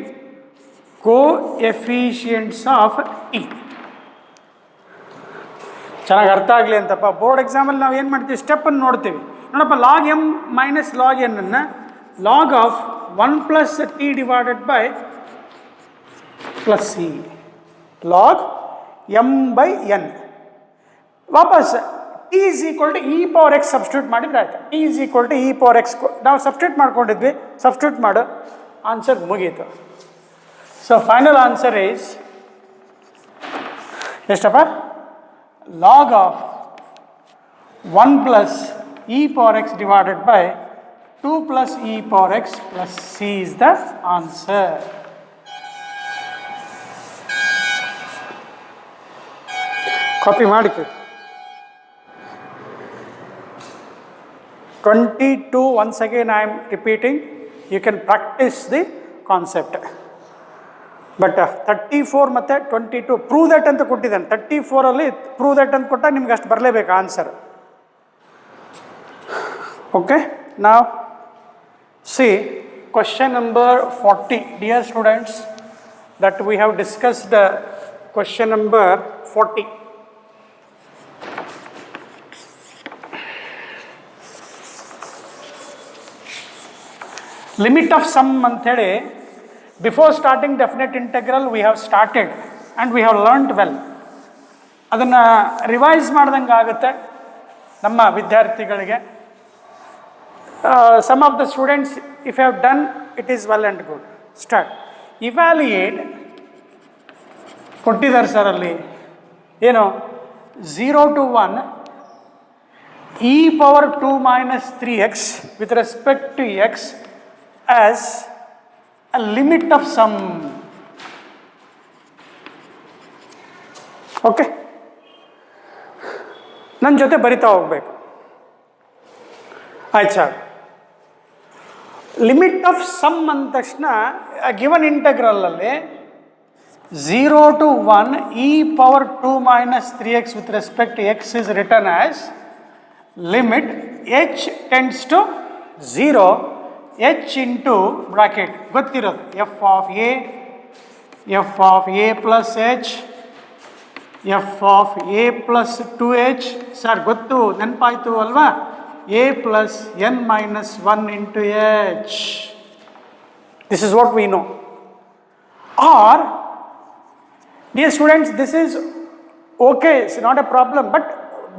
Speaker 2: ಕೋಎಫಿಷಿಯಂಟ್ಸ್ ಆಫ್ ಟಿ. ಚೆನ್ನಾಗಿ ಅರ್ಥ ಆಗಲಿ ಅಂತಪ್ಪ. ಬೋರ್ಡ್ ಎಕ್ಸಾಮಲ್ಲಿ ನಾವು ಏನು ಮಾಡ್ತೀವಿ? ಸ್ಟೆಪ್ಪನ್ನು ನೋಡ್ತೀವಿ. ನೋಡಪ್ಪ, log m minus log n ಅನ್ನು log of 1 plus t divided by plus c, log m by n. ವಾಪಸ್ t is equal to e power x substitute ಮಾಡಿದ್ರೆ ಆಯ್ತು. T is equal to e power x ನಾವು ಸಬ್ಸ್ಟಿಟ್ಯೂಟ್ ಮಾಡ್ಕೊಂಡಿದ್ವಿ, ಸಬ್ಸ್ಟಿಟ್ಯೂಟ್ ಮಾಡು, ಆನ್ಸರ್ ಮುಗೀತು. ಸೊ ಫೈನಲ್ ಆನ್ಸರ್ ಈಸ್ ಎಷ್ಟಪ್ಪ? log of 1 plus e power x divided by 2 plus e power x plus c is the answer. Copy madiki. 22 once again I am repeating. You can practice the concept. But 34 ಮತ್ತು 22 ಪ್ರೂವ್ ದಟ್ ಅಂತ ಕೊಟ್ಟಿದ್ದಾನೆ. 34ಅಲ್ಲಿ ಪ್ರೂವ್ ದಟ್ ಅಂತ ಕೊಟ್ಟಾಗ ನಿಮ್ಗೆ ಅಷ್ಟು ಬರಲೇಬೇಕು ಆನ್ಸರ್. ಓಕೆ, ನಾವು see question number 40. Dear students, that we have discussed question number 40. Limit of sum ಅಂಥೇಳಿ before starting definite integral we have started and we have learned well. ಅದನ್ನು ರಿವೈಸ್ ಮಾಡ್ದಂಗೆ ಆಗುತ್ತೆ ನಮ್ಮ ವಿದ್ಯಾರ್ಥಿಗಳಿಗೆ. Some of the students if have done it is well and good. Start. Evaluate ಕೊಟ್ಟಿದ್ದಾರೆ ಸರ್ ಅಲ್ಲಿ ಏನು 0 to 1 e power 2 minus 3x with respect to x as a limit of sum. Okay, ನನ್ನ ಜೊತೆ ಬರಿತಾ ಹೋಗ್ಬೇಕು. ಆಯ್ತು ಸರ್. ಲಿಮಿಟ್ ಆಫ್ ಸಮ್ ಅಂದ ತಕ್ಷಣ given ಇಂಟಗ್ರಲಲ್ಲಿ 0 to 1 e power 2 minus 3x with respect to x is written as limit h tends to 0 h into bracket ಗೊತ್ತಿರೋದು f of a plus h, f of a plus 2h. Sir ಗೊತ್ತು, ನೆನಪಾಯಿತು ಅಲ್ವಾ? a plus n minus 1 into h. This is what we know. Or, dear students, this is okay, it's not a problem, but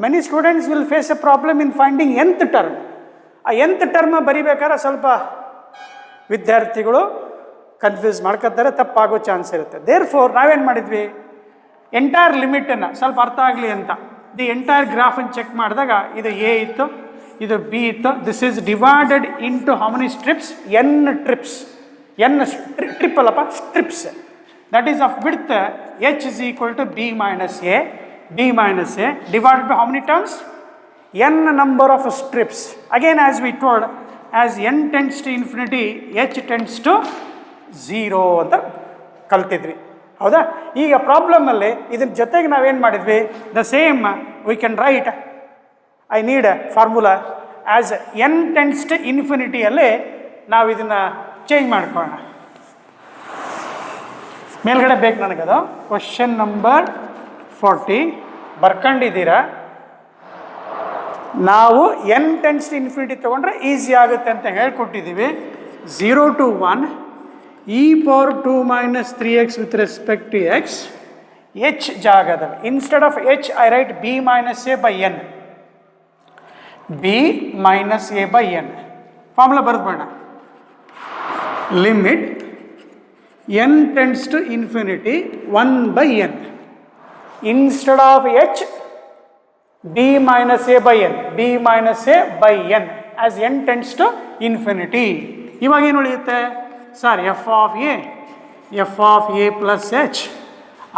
Speaker 2: many students will face a problem in finding nth term. ಆ nth ಟರ್ಮ್ ಬರಿಬೇಕಾದ್ರೆ ಸ್ವಲ್ಪ ವಿದ್ಯಾರ್ಥಿಗಳು ಕನ್ಫ್ಯೂಸ್ ಮಾಡ್ಕೊತಾರೆ, ತಪ್ಪಾಗೋ ಚಾನ್ಸ್ ಇರುತ್ತೆ. ದೇರ್ ಫೋರ್ ನಾವೇನು ಮಾಡಿದ್ವಿ, ಎಂಟೈರ್ ಲಿಮಿಟನ್ನು ಸ್ವಲ್ಪ ಅರ್ಥ ಆಗಲಿ ಅಂತ ದಿ ಎಂಟೈರ್ ಗ್ರಾಫನ್ನು ಚೆಕ್ ಮಾಡಿದಾಗ ಇದು ಎ ಇತ್ತು, ಇದು ಬಿ ಇತ್ತು. This is divided into how many strips? N trips. N trip ಅಲ್ಲಪ್ಪ, strips. That is of width h is equal to b minus a divided by how many terms? n number of strips. Again, as we told, as n tends to infinity, h tends to 0 ಅಂತ ಕಲ್ತಿದ್ವಿ, ಹೌದಾ? ಈಗ ಪ್ರಾಬ್ಲಮಲ್ಲಿ ಇದ್ರ ಜೊತೆಗೆ ನಾವೇನು ಮಾಡಿದ್ವಿ, the same we can write, I need formula as n tends to ಇನ್ಫಿನಿಟಿಯಲ್ಲಿ ನಾವು ಇದನ್ನು ಚೇಂಜ್ ಮಾಡ್ಕೊಳ್ಳೋಣ. ಮೇಲ್ಗಡೆ ಬೇಕು ನನಗದು. ಕ್ವಶನ್ ನಂಬರ್ 40 ಬರ್ಕೊಂಡಿದ್ದೀರಾ? ನಾವು n ಟೆನ್ಸ್ ಟು ಇನ್ಫಿನಿಟಿ ತೊಗೊಂಡ್ರೆ ಈಸಿ ಆಗುತ್ತೆ ಅಂತ ಹೇಳ್ಕೊಟ್ಟಿದ್ದೀವಿ. 0 to 1 e power 2 minus 3x with respect to x, h ಜಾಗದಲ್ಲಿ instead of h I right b minus a by n, b minus a by n. Formula ಬರೆದ್ಬೇಡ. Limit n tends to infinity 1 by n, instead of h b minus a by n, b minus a by n as n tends to infinity. ಇವಾಗ ಏನು ಉಳಿಯುತ್ತೆ sir? F of A plus h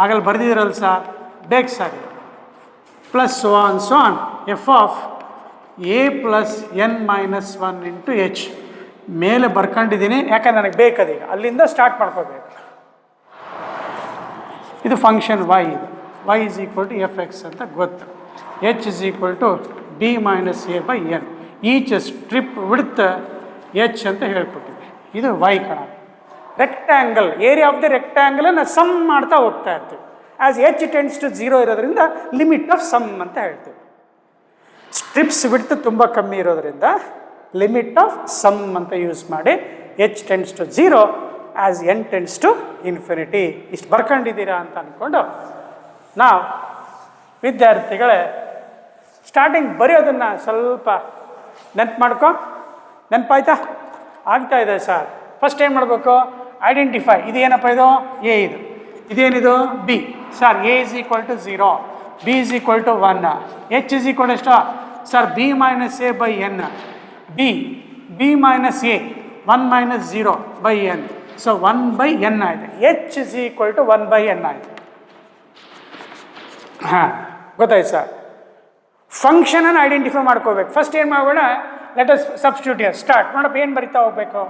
Speaker 2: ಆಗಲ್ಲಿ ಬರೆದಿದ್ದೀರಲ್ಲ ಸರ್, ಬೇಕು sir, plus so on f of A plus n minus 1 into h ಮೇಲೆ ಬರ್ಕೊಂಡಿದ್ದೀನಿ, ಯಾಕಂದ್ರೆ ನನಗೆ ಬೇಕದೀಗ, ಅಲ್ಲಿಂದ ಸ್ಟಾರ್ಟ್ ಮಾಡ್ಕೋಬೇಕು. ಇದು ಫಂಕ್ಷನ್ y, ಇದು y is equal to f x ಅಂತ ಗೊತ್ತು. h is equal to b minus a by n. Each strip width h ಅಂತ ಹೇಳ್ಕೊಟ್ಟಿದೆ. ಇದು y ಕಣ. ರೆಕ್ಟ್ಯಾಂಗಲ್, ಏರಿಯಾ ಆಫ್ ದ ರೆಕ್ಟ್ಯಾಂಗಲನ್ನು ಸಮ್ ಮಾಡ್ತಾ ಹೋಗ್ತಾ ಇರ್ತೀವಿ. ಆ್ಯಸ್ h ಟೆನ್ಸ್ ಟು 0 ಇರೋದ್ರಿಂದ ಲಿಮಿಟ್ ಆಫ್ ಸಮ್ ಅಂತ ಹೇಳ್ತೀವಿ. ಸ್ಟ್ರಿಪ್ಸ್ ವಿಡ್ತ್ ತುಂಬ ಕಮ್ಮಿ ಇರೋದ್ರಿಂದ ಲಿಮಿಟ್ ಆಫ್ ಸಮ್ ಅಂತ ಯೂಸ್ ಮಾಡಿ h tends to 0 as n tends to infinity. ಇಷ್ಟು ಬರ್ಕೊಂಡಿದ್ದೀರಾ ಅಂತ ಅಂದ್ಕೊಂಡು ನಾವು ವಿದ್ಯಾರ್ಥಿಗಳೇ ಸ್ಟಾರ್ಟಿಂಗ್ ಬರೆಯೋದನ್ನು ಸ್ವಲ್ಪ ನೆನಪಾಯ್ತಾ? ಆಗ್ತಾ ಇದೆ ಸರ್. ಫಸ್ಟ್ ಏನು ಮಾಡಬೇಕು? ಐಡೆಂಟಿಫೈ. ಇದು ಏನಪ್ಪ? ಇದು ಎ, ಇದೇನಿದು b. Sir a is equal to 0, b is equal to 1, h is equal ಎಷ್ಟು sir? B minus a by n, b minus A 1 minus 0 by n, so 1 by n ಆಯಿತು. H is equal to 1 by n ಆಯಿತು. ಹಾಂ, ಗೊತ್ತಾಯ್ತು ಸರ್. ಫಂಕ್ಷನನ್ನು ಐಡೆಂಟಿಫೈ ಮಾಡ್ಕೋಬೇಕು. ಫಸ್ಟ್ ಏನು ಮಾಡೋಣ? Let us substitute here. Start ಮಾಡಪ್ಪ. ಏನು ಬರಿತಾ ಹೋಗ್ಬೇಕು?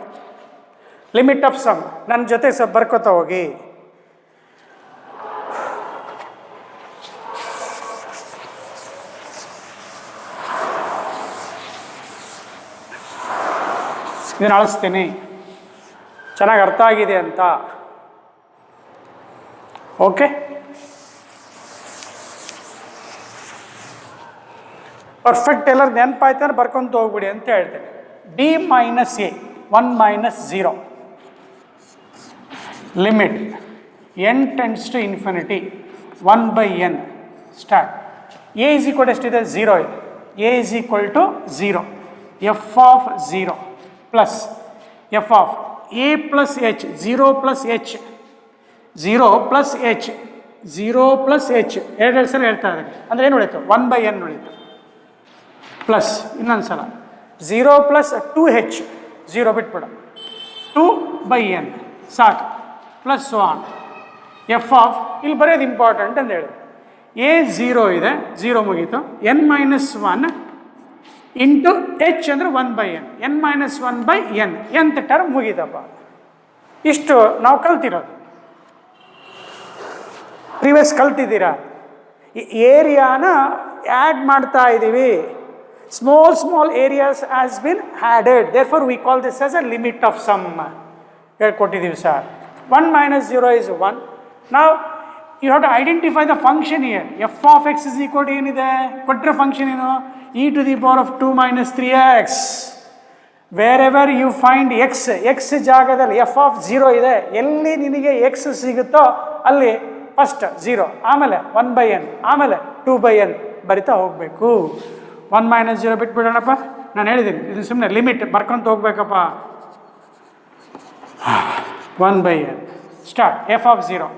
Speaker 2: Limit of sum. ನನ್ನ ಜೊತೆ ಸ್ವಲ್ಪ ಬರ್ಕೋತಾ ಹೋಗಿ. ಇದನ್ನು ಅಳಿಸ್ತೀನಿ, ಚೆನ್ನಾಗಿ ಅರ್ಥ ಆಗಿದೆ ಅಂತ. ಓಕೆ, ಪರ್ಫೆಕ್ಟ್ ಎಲ್ಲರೂ ನೆನಪಾಯ್ತಾನೆ ಬರ್ಕೊಂತ ಹೋಗ್ಬಿಡಿ ಅಂತ ಹೇಳ್ತೇನೆ. D minus A 1 minus 0, limit n tends to infinity 1 by n. Start. A is equal ಎಷ್ಟಿದೆ? 0 ಇದೆ. A is equal to 0, F of 0 plus F of A plus H, 0 plus H, 0 plus H, 0 plus H, ಎರಡು ಸಲ ಹೇಳ್ತಾ ಇದ್ದೀನಿ. ಅಂದರೆ ಏನು ಉಳಿತು? 1 ಬೈ ಎನ್ ಉಳಿತು. ಪ್ಲಸ್ ಇನ್ನೊಂದು ಸಲ 0 ಪ್ಲಸ್ 2h, 0 ಬಿಟ್ಬಿಡ, 2 ಬೈ ಎನ್ ಸಾಕು, plus so on. F of ಇಲ್ಲಿ ಬರೆಯೋದು ಇಂಪಾರ್ಟೆಂಟ್ ಅಂತ ಹೇಳಿದೆ. ಎ 0 ಇದೆ, 0 ಮುಗೀತು. ಎನ್ ಮೈನಸ್ 1 ಇಂಟು ಎಚ್ ಅಂದರೆ 1 by N, N minus 1 by N, ಎಂತ ಟರ್ಮ್ ಮುಗೀತಪ್ಪ. ಇಷ್ಟು ನಾವು ಕಲ್ತಿರೋದು. ಪ್ರೀವಿಯಸ್ ಕಲ್ತಿದ್ದೀರಾ? ಈ ಏರಿಯಾನ ಆ್ಯಡ್ ಮಾಡ್ತಾ ಇದ್ದೀವಿ. small areas has been added, therefore we call this as a limit of sum. ಹೇಳ್ಕೊಟ್ಟಿದ್ದೀವಿ sir. 1 minus 0 is 1. Now you have to identify the function here. f of x is equal to ಏನಿದೆ? ಕೊಟ್ಟರೆ ಫಂಕ್ಷನ್ ಏನು? e to the power of 2 minus 3x. wherever you find x ಜಾಗದಲ್ಲಿ f of 0 ಇದೆ, ಎಲ್ಲಿ ನಿನಗೆ x ಸಿಗುತ್ತೋ ಅಲ್ಲಿ ಫಸ್ಟ್ 0, ಆಮೇಲೆ 1 ಬೈ ಎನ್, ಆಮೇಲೆ 2 ಬೈ ಎನ್ ಬರಿತಾ ಹೋಗಬೇಕು. 1 ಮೈನಸ್ 0 ಬಿಟ್ಬಿಡೋಣಪ್ಪ. ನಾನು ಹೇಳಿದ್ದೀನಿ, ಇದು ಸುಮ್ಮನೆ ಲಿಮಿಟ್ ಬರ್ಕೊಂತ ಹೋಗ್ಬೇಕಪ್ಪ. 1 by n. Start. F of 0,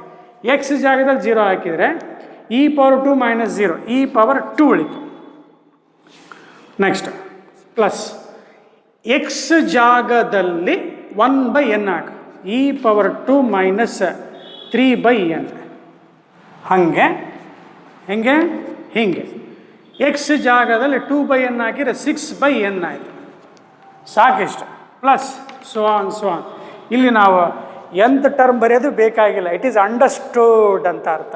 Speaker 2: x ಜಾಗದಲ್ಲಿ 0 ಹಾಕಿದರೆ e power 2 minus 0, e power 2 ಉಳಿತು. ನೆಕ್ಸ್ಟ್ ಪ್ಲಸ್ ಎಕ್ಸ್ ಜಾಗದಲ್ಲಿ 1 ಬೈ ಎನ್ ಹಾಕು, e power 2 minus 3 by n. ಹಾಗೆ ಹೆಂಗೆ? ಹೀಗೆ. ಎಕ್ಸ್ ಜಾಗದಲ್ಲಿ 2 ಬೈ ಎನ್ ಹಾಕಿದರೆ 6 ಬೈ ಎನ್ ಆಯಿತು. ಸಾಕಿಷ್ಟು. Plus so on. ಇಲ್ಲಿ ನಾವು nth ಟರ್ಮ್ ಬರೆಯೋದು ಬೇಕಾಗಿಲ್ಲ, ಇಟ್ ಈಸ್ ಅಂಡರ್ಸ್ಟೂಡ್ ಅಂತ ಅರ್ಥ.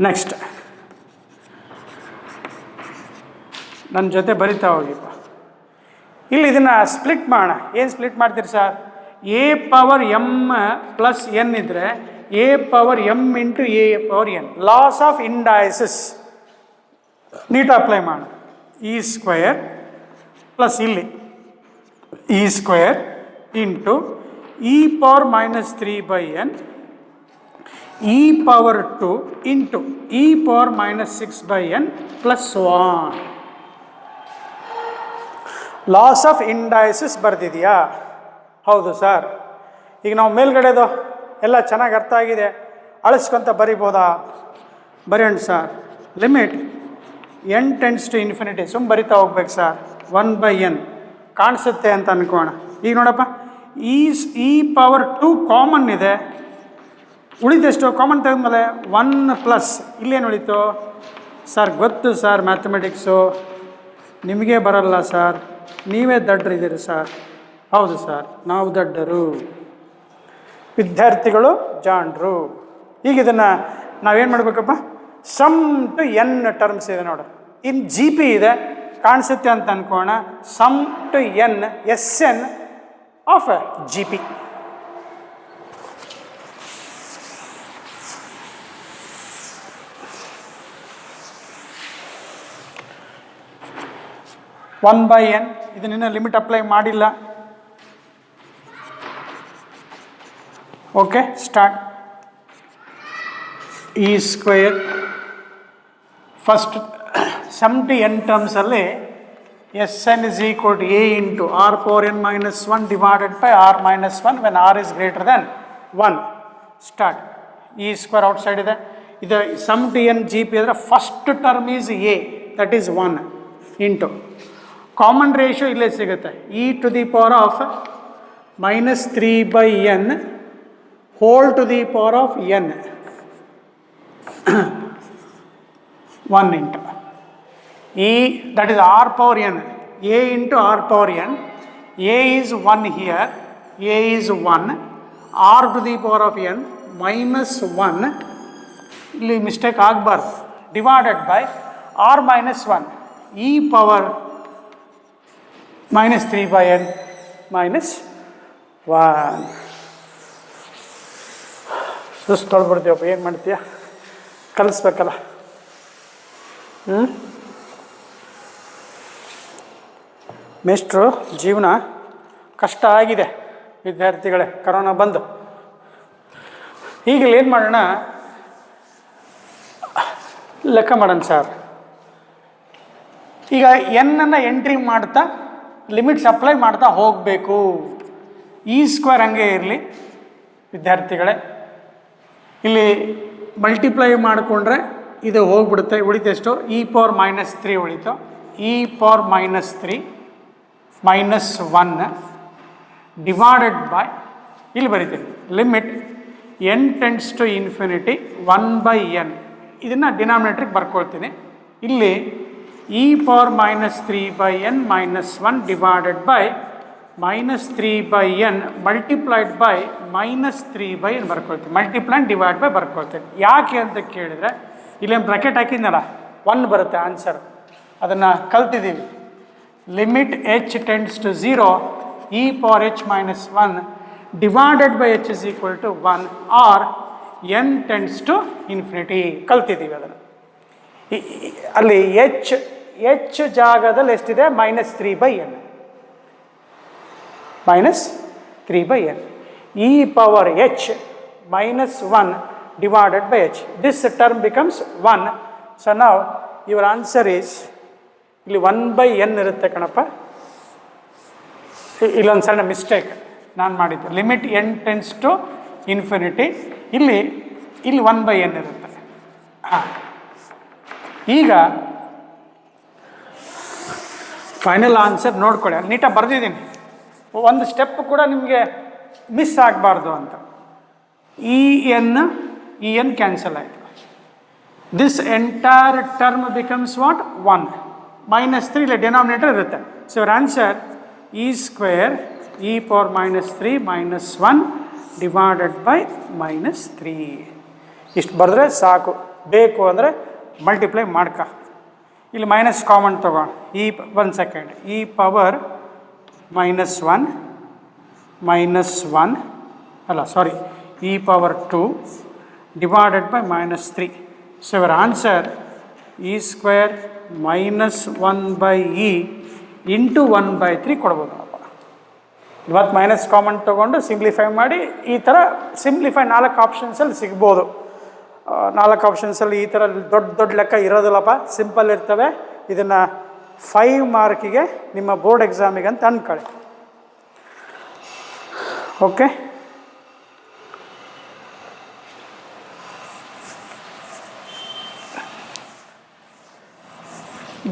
Speaker 2: ನೆಕ್ಸ್ಟ್ ನನ್ನ ಜೊತೆ ಬರಿತಾ ಹೋಗಿಪ್ಪ. ಇಲ್ಲಿ ಇದನ್ನು ಸ್ಪ್ಲಿಟ್ ಮಾಡೋಣ. ಏನು ಸ್ಪ್ಲಿಟ್ ಮಾಡ್ತೀರಿ sir? A power m plus n ಇದ್ದರೆ a power m into a power n, laws of indices neat apply ಮಾಡೋಣ. ಇ ಸ್ಕ್ವಯರ್ ಪ್ಲಸ್ ಇಲ್ಲಿ e square into e power minus 3/n e power 2 into e power minus 6/n plus 1. Laws of indices ಬರ್ದಿದೆಯಾ? ಹೌದು ಸರ್. ಈಗ ನಾವು ಮೇಲ್ಗಡೆದು ಎಲ್ಲ ಚೆನ್ನಾಗಿ ಅರ್ಥ ಆಗಿದೆ, ಅಳಿಸ್ಕೊಂತ ಬರಿಬೋದಾ? ಬರೆಯೋಣ sir. Limit n tends to infinity, ಸುಮ್ಮ ಬರಿತಾ ಹೋಗ್ಬೇಕು ಸರ್. 1/n ಕಾಣಿಸುತ್ತೆ ಅಂತ ಅನ್ಕೋಣ. ಈಗ ನೋಡಪ್ಪ, ಈ ಪವರ್ 2 ಕಾಮನ್ ಇದೆ, ಉಳಿದೆಷ್ಟು? ಕಾಮನ್ ತೆಗೆದ್ಮೇಲೆ 1 ಪ್ಲಸ್ ಇಲ್ಲೇನು ಉಳಿತು ಸರ್? ಗೊತ್ತು ಸರ್, ಮ್ಯಾಥಮೆಟಿಕ್ಸು ನಿಮಗೆ ಬರಲ್ಲ ಸರ್, ನೀವೇ ದಡ್ಡರಿದ್ದೀರಿ ಸರ್. ಹೌದು ಸರ್, ನಾವು ದಡ್ಡರು, ವಿದ್ಯಾರ್ಥಿಗಳು ಜಾಣರು. ಈಗ ಇದನ್ನು ನಾವೇನು ಮಾಡಬೇಕಪ್ಪ? ಸಮ್ ಟು ಎನ್ ಟರ್ಮ್ಸ್ ಇದೆ ನೋಡ್ರಿ, ಇನ್ ಜಿ ಪಿ ಇದೆ, ಕಾಣಿಸುತ್ತೆ ಅಂತ ಅನ್ಕೋಣ. Sum to n s n of g p. One by n, ಇದನ್ನ ಲಿಮಿಟ್ ಅಪ್ಲೈ ಮಾಡಿಲ್ಲ. Okay, start. E square first sum to n ಟರ್ಮ್ಸಲ್ಲಿ s n is equal to a into r power n minus 1 divided by r minus 1 when r is greater than 1. Start. E square outside ಇದೆ. ಇದು sum to n g p ಅಂದರೆ first term is a, that is 1 into common ratio ಇಲ್ಲೇ ಸಿಗುತ್ತೆ, e to the power of minus 3/n whole to the power of n 1 into E, that is r power n, a into r power n, a is 1 here, a is 1, r to the power of n minus 1, ಇಲ್ಲಿ ಮಿಸ್ಟೇಕ್ ಆಗಬಾರ್ದು, divided by r minus 1, e power minus 3/n minus 1. ಸುಸ್ತು ತೊಳ್ಬಿಡ್ತೀವಪ್ಪ, ಏನು ಮಾಡ್ತೀಯ? ಕಲಿಸ್ಬೇಕಲ್ಲ. ಮೇಷ್ಟ್ರು ಜೀವನ ಕಷ್ಟ ಆಗಿದೆ ವಿದ್ಯಾರ್ಥಿಗಳೇ, ಕರೋನಾ ಬಂದು. ಈಗ ಏನು ಮಾಡೋಣ, ಲೆಕ್ಕ ಮಾಡೋಣ ಸರ್. ಈಗ ಎನ್ನನ್ನು ಎಂಟ್ರಿ ಮಾಡ್ತಾ ಲಿಮಿಟ್ಸ್ ಅಪ್ಲೈ ಮಾಡ್ತಾ ಹೋಗಬೇಕು. ಇ ಸ್ಕ್ವೇರ್ ಹಂಗೆ ಇರಲಿ ವಿದ್ಯಾರ್ಥಿಗಳೇ. ಇಲ್ಲಿ ಮಲ್ಟಿಪ್ಲೈ ಮಾಡಿಕೊಂಡ್ರೆ ಇದು ಹೋಗ್ಬಿಡುತ್ತೆ, ಉಳಿತೆಷ್ಟು? ಇ ಪವರ್ ಮೈನಸ್ 3 ಉಳಿತು. E power minus 3 minus 1 divided by, ಇಲ್ಲಿ ಬರಿತೀನಿ, limit n tends to infinity 1/n. ಇದನ್ನು ಡಿನಾಮಿನೇಟ್ರಿಗೆ ಬರ್ಕೊಳ್ತೀನಿ. ಇಲ್ಲಿ e power minus 3/n minus 1 divided by minus 3/n multiplied by minus 3/n ಬರ್ಕೊಳ್ತೀನಿ. ಮಲ್ಟಿಪ್ಲೈ ಡಿವೈಡ್ ಬೈ ಬರ್ಕೊಳ್ತೀನಿ. ಯಾಕೆ ಅಂತ ಕೇಳಿದರೆ, ಇಲ್ಲೇನು ಬ್ರಾಕೆಟ್ ಹಾಕಿದ್ನಲ್ಲ, 1 ಬರುತ್ತೆ ಆನ್ಸರ್. ಅದನ್ನು ಕಲ್ತಿದ್ದೀವಿ. Limit h tends to 0 e power h minus 1 divided by h is equal to 1 or n tends to infinity ಕಲ್ತಿದ್ದೀವಿ ಅದನ್ನು. ಅಲ್ಲಿ h ಜಾಗದಲ್ಲಿ ಎಷ್ಟಿದೆ? Minus 3/n, minus 3/n e power h minus 1 divided by h. This term becomes 1. So now your answer is, ಇಲ್ಲಿ 1/n ಇರುತ್ತೆ ಕಣಪ್ಪ. ಇಲ್ಲೊಂದು ಸಣ್ಣ ಮಿಸ್ಟೇಕ್ ನಾನು ಮಾಡಿದ್ದೆ. Limit n tends to infinity, ಇಲ್ಲಿ 1/n ಇರುತ್ತೆ. ಹಾಂ, ಈಗ ಫೈನಲ್ ಆನ್ಸರ್ ನೋಡ್ಕೊಳ್ಳಿ. ಅಲ್ಲಿ ನೀಟಾಗಿ ಬರೆದಿದ್ದೀನಿ, ಒಂದು ಸ್ಟೆಪ್ ಕೂಡ ನಿಮಗೆ ಮಿಸ್ ಆಗಬಾರ್ದು ಅಂತ. ಈ ಎನ್ ಕ್ಯಾನ್ಸಲ್ ಆಯಿತು. This entire term becomes what? 1 minus 3 ಇಲ್ಲಿ ಡಿನಾಮಿನೇಟರ್ ಇರುತ್ತೆ. So your answer E square E power minus 3 minus 1 divided by -3 ಇಷ್ಟು ಬರೆದ್ರೆ ಸಾಕು. ಬೇಕು ಅಂದರೆ ಮಲ್ಟಿಪ್ಲೈ ಮಾಡ್ಕ. ಇಲ್ಲಿ ಮೈನಸ್ ಕಾಮನ್ ತಗೊಂಡು ಒಂದು ಸೆಕೆಂಡ್ e ಪವರ್ -1 ಅಲ್ಲ sorry e power 2 divided by -3. So your answer e square -1/e ಇಂಟು 1/3 ಕೊಡ್ಬೋದು. ಇವತ್ತು ಮೈನಸ್ ಕಾಮನ್ ತೊಗೊಂಡು ಸಿಂಪ್ಲಿಫೈ ಮಾಡಿ ಈ ಥರ ಸಿಂಪ್ಲಿಫೈ 4 ಆಪ್ಷನ್ಸಲ್ಲಿ ಸಿಗ್ಬೋದು. 4 ಆಪ್ಷನ್ಸಲ್ಲಿ ಈ ಥರ ದೊಡ್ಡ ಲೆಕ್ಕ ಇರೋದಿಲ್ಲಪ್ಪ, ಸಿಂಪಲ್ ಇರ್ತವೆ. ಇದನ್ನು 5 ಮಾರ್ಕಿಗೆ ನಿಮ್ಮ ಬೋರ್ಡ್ ಎಕ್ಸಾಮಿಗೆ ಅಂತ ಅಂದ್ಕೊಳ್ಳಿ. ಓಕೆ,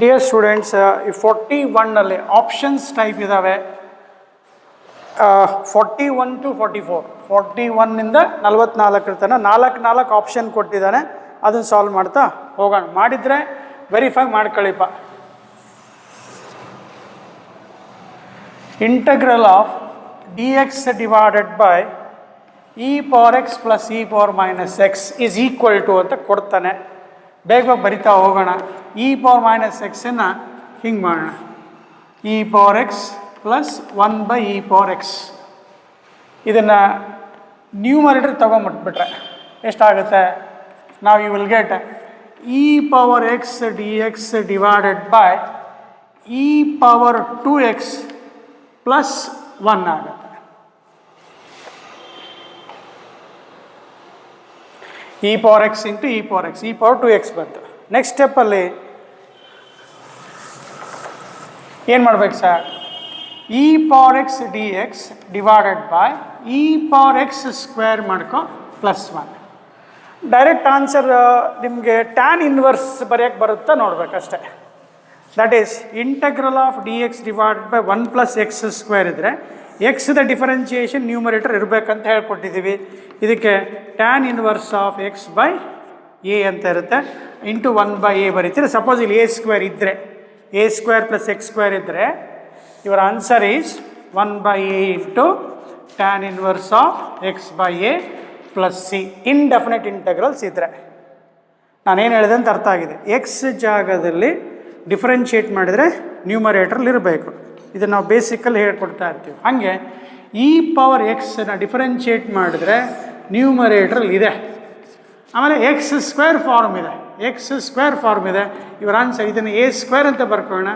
Speaker 2: ಡಿಯರ್ ಸ್ಟೂಡೆಂಟ್ಸ್, ಈ 41ನಲ್ಲಿ ಆಪ್ಷನ್ಸ್ ಟೈಪ್ ಇದ್ದಾವೆ. 41 to 44, 41ನಿಂದ 44 ತನಕ 4 ಆಪ್ಷನ್ ಕೊಟ್ಟಿದ್ದಾನೆ. ಅದನ್ನು ಸಾಲ್ವ್ ಮಾಡ್ತಾ ಹೋಗೋಣ. ಮಾಡಿದರೆ ವೆರಿಫೈ ಮಾಡ್ಕೊಳ್ಳಿಪ್ಪ. Integral of dx divided by e power x plus e power -x is equal to ಅಂತ ಕೊಡ್ತಾನೆ. ಬೇಗ ಬರಿತಾ ಹೋಗೋಣ. e ಪವರ್ -xನ್ನು ಹಿಂಗೆ ಮಾಡೋಣ, e power x plus 1/e power x. ಇದನ್ನು ನ್ಯೂಮರೇಟರ್ ತೊಗೊಂಬಿಟ್ಬಿಟ್ರೆ ಎಷ್ಟಾಗುತ್ತೆ? ನಾವು you will get e power x dx divided by e power 2x plus 1 ಆಗುತ್ತೆ. e power x into e power x, e power 2x ಬಂತು. ನೆಕ್ಸ್ಟ್ ಸ್ಟೆಪ್ಪಲ್ಲಿ ಏನು ಮಾಡ್ಬೇಕು sir? e power x dx divided by e power x square ಮಾಡ್ಕೊ ಪ್ಲಸ್ 1. ಡೈರೆಕ್ಟ್ ಆನ್ಸರ್ ನಿಮಗೆ ಟ್ಯಾನ್ ಇನ್ವರ್ಸ್ ಬರೆಯೋಕ್ಕೆ ಬರುತ್ತಾ ನೋಡ್ಬೇಕಷ್ಟೆ. That is integral of dx divided by 1 plus x square ಇದ್ದರೆ ಎಕ್ಸ್ದ ಡಿಫರೆನ್ಷಿಯೇಷನ್ ನ್ಯೂಮರೇಟರ್ ಇರಬೇಕಂತ ಹೇಳ್ಕೊಟ್ಟಿದ್ದೀವಿ. ಇದಕ್ಕೆ tan inverse of x by a ಅಂತ ಇರುತ್ತೆ, ಇಂಟು 1/a ಬರೀತೀರಿ. ಸಪೋಸ್ ಇಲ್ಲಿ a ಸ್ಕ್ವೇರ್ ಇದ್ದರೆ, a square plus x square ಇದ್ದರೆ your answer is 1/a into tan inverse of x by a plus c. Indefinite integrals ಇದ್ದರೆ ನಾನೇನು ಹೇಳಿದೆ ಅಂತ ಅರ್ಥ ಆಗಿದೆ. ಎಕ್ಸ್ ಜಾಗದಲ್ಲಿ ಡಿಫರೆನ್ಷಿಯೇಟ್ ಮಾಡಿದರೆ ನ್ಯೂಮರೇಟ್ರಲ್ಲಿ ಇರಬೇಕು. ಇದನ್ನು ನಾವು ಬೇಸಿಕಲ್ಲಿ ಹೇಳ್ಕೊಡ್ತಾ ಇರ್ತೀವಿ. ಹಾಗೆ e ಪವರ್ ಎಕ್ಸನ್ನು ಡಿಫರೆನ್ಷಿಯೇಟ್ ಮಾಡಿದ್ರೆ ನ್ಯೂಮರೇಟ್ರಲ್ಲಿ ಇದೆ. ಆಮೇಲೆ ಎಕ್ಸ್ ಸ್ಕ್ವೇರ್ ಫಾರ್ಮ್ ಇದೆ, ಇವರ ಆನ್ಸರ್ ಇದನ್ನು a ಸ್ಕ್ವೇರ್ ಅಂತ ಬರ್ಕೊಳ್ಳೋಣ.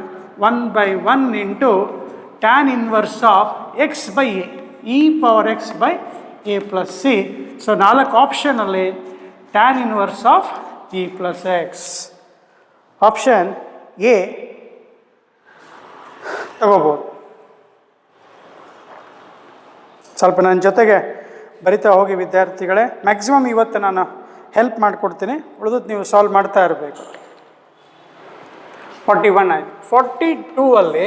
Speaker 2: 1/1 into tan inverse of x by a, e power x by a plus C. So 4 ಆಪ್ಷನಲ್ಲಿ tan inverse of e plus x. Option a ತಗೋಬೋದು. ಸ್ವಲ್ಪ ನನ್ನ ಜೊತೆಗೆ ಬರಿತಾ ಹೋಗಿ ವಿದ್ಯಾರ್ಥಿಗಳೇ. ಮ್ಯಾಕ್ಸಿಮಮ್ ಇವತ್ತು ನಾನು ಹೆಲ್ಪ್ ಮಾಡಿಕೊಡ್ತೀನಿ, ಉಳಿದದ್ದು ನೀವು ಸಾಲ್ವ್ ಮಾಡ್ತಾ ಇರಬೇಕು. 41 ಆಯಿತು. 42ಅಲ್ಲಿ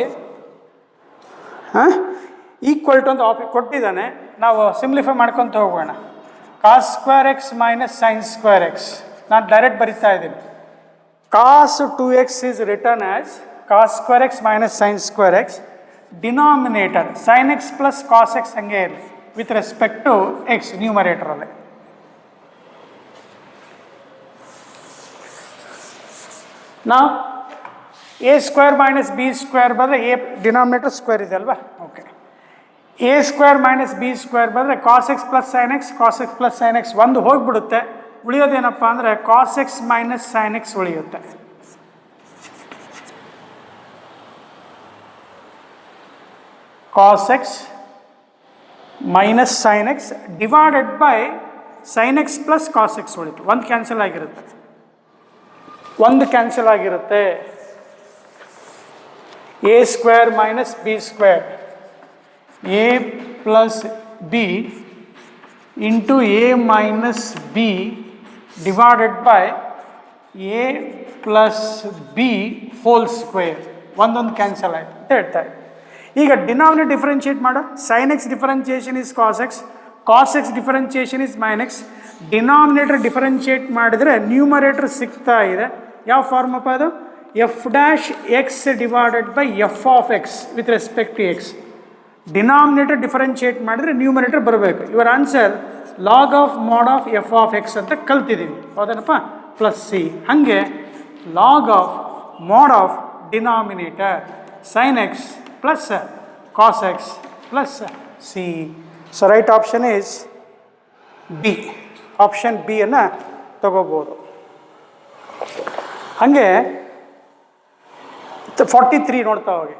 Speaker 2: ಈಕ್ವಲ್ ಟು ಅಂತ ಕೊಟ್ಟಿದ್ದಾನೆ. ನಾವು ಸಿಂಪ್ಲಿಫೈ ಮಾಡ್ಕೊತ ಹೋಗೋಣ. Cos square x minus sine square x. ನಾನು ಡೈರೆಕ್ಟ್ ಬರಿತಾ ಇದ್ದೀನಿ. Cos 2x is return as cos square x minus sine square x. Denominator sine x plus cos x ಹಂಗೆ ಇರಲಿ ವಿತ್ ರೆಸ್ಪೆಕ್ಟ್ ಟು ಎಕ್ಸ್ ನ್ಯೂಮರೇಟರಲ್ಲಿ. ನಾವು a square minus b square ಬಂದರೆ ಎ ಡಿನಾಮಿನೇಟರ್ ಸ್ಕ್ವೇರ್ ಇದೆ ಅಲ್ವಾ? Okay. A square minus b square ಬಂದರೆ cos x plus sine x, cos x plus sine x ಒಂದು ಹೋಗಿಬಿಡುತ್ತೆ. ಉಳಿಯೋದೇನಪ್ಪ ಅಂದರೆ cos x minus sine x ಉಳಿಯುತ್ತೆ. Cos x minus sine x divided by sine x plus cos x ಉಳಿತು. ಒಂದು ಕ್ಯಾನ್ಸಲ್ ಆಗಿರುತ್ತೆ. A square minus b square, a plus b into a minus b divided by a plus b whole square. ಒಂದೊಂದು ಕ್ಯಾನ್ಸಲ್ ಆಯಿತು ಅಂತ ಹೇಳ್ತಾ ಇದ್ದೆ. ಈಗ ಡಿನಾಮಿನೇಟರ್ ಡಿಫರೆನ್ಷಿಯೇಟ್ ಮಾಡು. Sine x differentiation is cos x differentiation is minus x. Denominator differentiate ಮಾಡಿದರೆ ನ್ಯೂಮರೇಟರ್ ಸಿಗ್ತಾ ಇದೆ. ಯಾವ ಫಾರ್ಮ್ ಅಪ್ಪ ಅದು? F dash x divided by F of x with respect to x. Denominator differentiate ಮಾಡಿದರೆ ನ್ಯೂಮರೇಟರ್ ಬರಬೇಕು. Your answer log of mod of F of x ಅಂತ ಕಲ್ತಿದ್ದೀವಿ, ಹೌದೇನಪ್ಪ, ಪ್ಲಸ್ ಸಿ. ಹಾಗೆ log of mod of denominator sine x plus cos x plus C. So right option is B. Option B ಅನ್ನು ತಗೋಬೋದು. ಹಾಗೆ 43 ನೋಡ್ತಾ ಹೋಗಿ.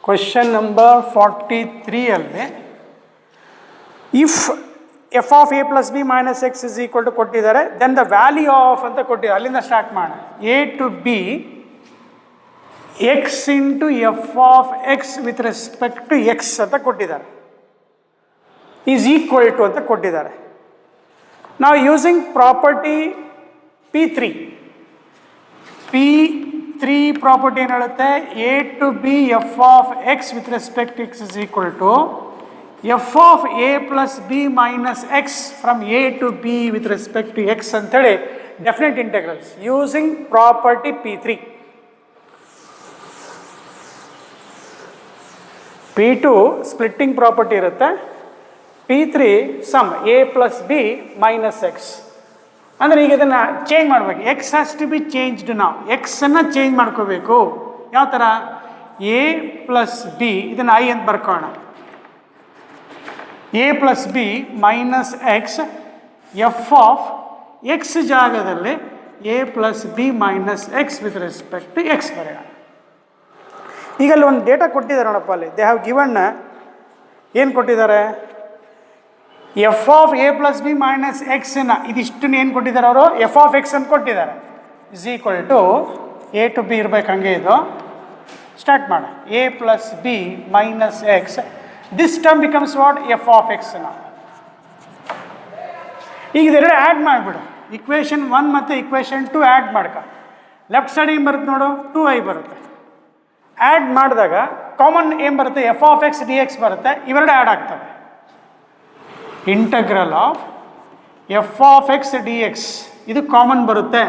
Speaker 2: ಕ್ವೆಶ್ಚನ್ ನಂಬರ್ 43 ಅಲ್ಲಿ if F of A plus B minus x is equal to ಕೊಟ್ಟಿದ್ದಾರೆ, ದೆನ್ ದ ವ್ಯಾಲ್ಯೂ ಆಫ್ ಅಂತ ಕೊಟ್ಟಿದ್ದಾರೆ. ಅಲ್ಲಿಂದ ಸ್ಟಾರ್ಟ್ ಮಾಡೋಣ. A to B x into F of x with respect to x ಅಂತ ಕೊಟ್ಟಿದ್ದಾರೆ, ಈಸ್ ಈಕ್ವಲ್ ಟು ಅಂತ ಕೊಟ್ಟಿದ್ದಾರೆ. ನಾವು ಯೂಸಿಂಗ್ ಪ್ರಾಪರ್ಟಿ P3 ಪ್ರಾಪರ್ಟಿ ಏನು ಹೇಳುತ್ತೆ, a to B F of x with respect x is equal to f of A plus B minus x from A to b with respect to x ಅಂತೇಳಿ definite integrals using property P3. P2 splitting property ಇರುತ್ತೆ, P3 sum a plus B minus x. ಅಂದರೆ ಈಗ ಇದನ್ನು ಚೇಂಜ್ ಮಾಡಬೇಕು. X has to be changed. ನಾವು ಎಕ್ಸನ್ನು ಚೇಂಜ್ ಮಾಡ್ಕೋಬೇಕು. ಯಾವ ಥರ, ಎ ಪ್ಲಸ್ ಬಿ, ಇದನ್ನು ಐ ಅಂತ ಬರ್ಕೋಣ, a plus B minus x f of x ಜಾಗದಲ್ಲಿ a plus B minus x with respect to x ಬರೆಯೋಣ. ಈಗ ಅಲ್ಲಿ ಒಂದು ಡೇಟಾ ಕೊಟ್ಟಿದ್ದಾರೆ ನೋಡಪ್ಪ, ಅಲ್ಲಿ ದೇ ಹ್ಯಾವ್ ಗಿವನ್ ಏನು ಕೊಟ್ಟಿದ್ದಾರೆ, f of A plus B minus ಎಕ್ಸ್ನ ಇದಿಷ್ಟನ್ನು ಏನು ಕೊಟ್ಟಿದ್ದಾರೆ ಅವರು, ಎಫ್ ಆಫ್ ಎಕ್ಸ್ ಅಂತ ಕೊಟ್ಟಿದ್ದಾರೆ, is equal to a to b ಇರಬೇಕು. ಹಂಗೆ ಇದು ಸ್ಟಾರ್ಟ್ ಮಾಡ, a plus B minus x, this term becomes what, f of ಎಕ್ಸ್ನ. ಈಗ ಇದೆರಡು ಆ್ಯಡ್ ಮಾಡಿಬಿಡು, ಇಕ್ವೇಷನ್ 1 ಮತ್ತು ಇಕ್ವೇಷನ್ 2 ಆ್ಯಡ್ ಮಾಡ್ಕ. ಲೆಫ್ಟ್ ಸೈಡ್ ಏನು ಬರುತ್ತೆ ನೋಡು, 2i ಬರುತ್ತೆ. ಆ್ಯಡ್ ಮಾಡಿದಾಗ ಕಾಮನ್ ಏನು ಬರುತ್ತೆ, f of x d x ಬರುತ್ತೆ. ಇವೆರಡು ಆ್ಯಡ್ ಆಗ್ತವೆ. Integral of F of x d x ಇದು ಕಾಮನ್ ಬರುತ್ತೆ,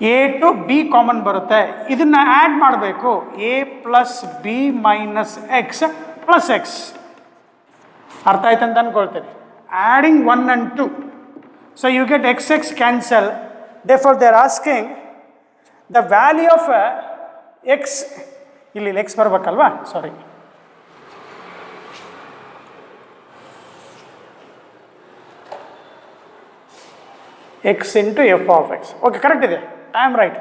Speaker 2: ಎ ಟು ಬಿ ಕಾಮನ್ ಬರುತ್ತೆ. ಇದನ್ನು ಆ್ಯಡ್ ಮಾಡಬೇಕು, a plus B minus x plus x. ಅರ್ಥ ಆಯ್ತು ಅಂತ ಅಂದ್ಕೊಳ್ತೇನೆ. Adding 1 and 2, so you get x x cancel. Therefore they are asking the value of x, ಇಲ್ಲಿ ಎಕ್ಸ್ ಬರಬೇಕಲ್ವಾ, sorry, x into F of x. Okay, correct ಇದೆ, ಐ ಆಮ್ ರೈಟ್.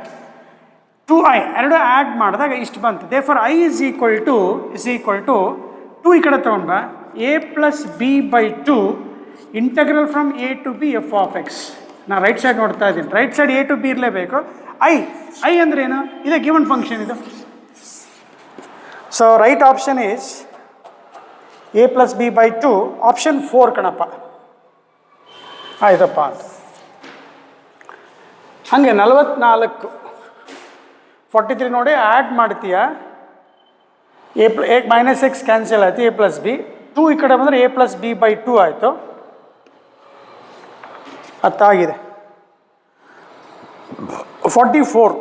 Speaker 2: 2i ಎರಡು ಆ್ಯಡ್ ಮಾಡಿದಾಗ ಇಷ್ಟು ಬಂತು. Therefore I is equal to 2 ಈ ಕಡೆ ತೊಗೊಂಡ A plus B by 2 integral from A to B F of x. ನಾನು ರೈಟ್ ಸೈಡ್ ನೋಡ್ತಾ ಇದ್ದೀನಿ, right side A to B ಇರಲೇಬೇಕು. ಐ ಅಂದ್ರೆ ಏನು, ಇದೆ ಗಿವನ್ ಫಂಕ್ಷನ್ ಇದು. So right option is A plus B by 2, option 4 ಕಣಪ್ಪ. ಆಯ್ತಪ್ಪ ಅಂತ. ಹಾಗೆ 44 43 ನೋಡಿ ಆ್ಯಡ್ ಮಾಡ್ತೀಯ, ಎ ಮೈನಸ್ ಎಕ್ಸ್ ಕ್ಯಾನ್ಸಲ್ ಆಯಿತು, ಎ ಪ್ಲಸ್ ಬಿ. 2 ಈ ಕಡೆ ಬಂದರೆ ಎ ಪ್ಲಸ್ ಬಿ ಬೈ 2 ಆಯಿತು. ಅತ್ತಾಗಿದೆ. 44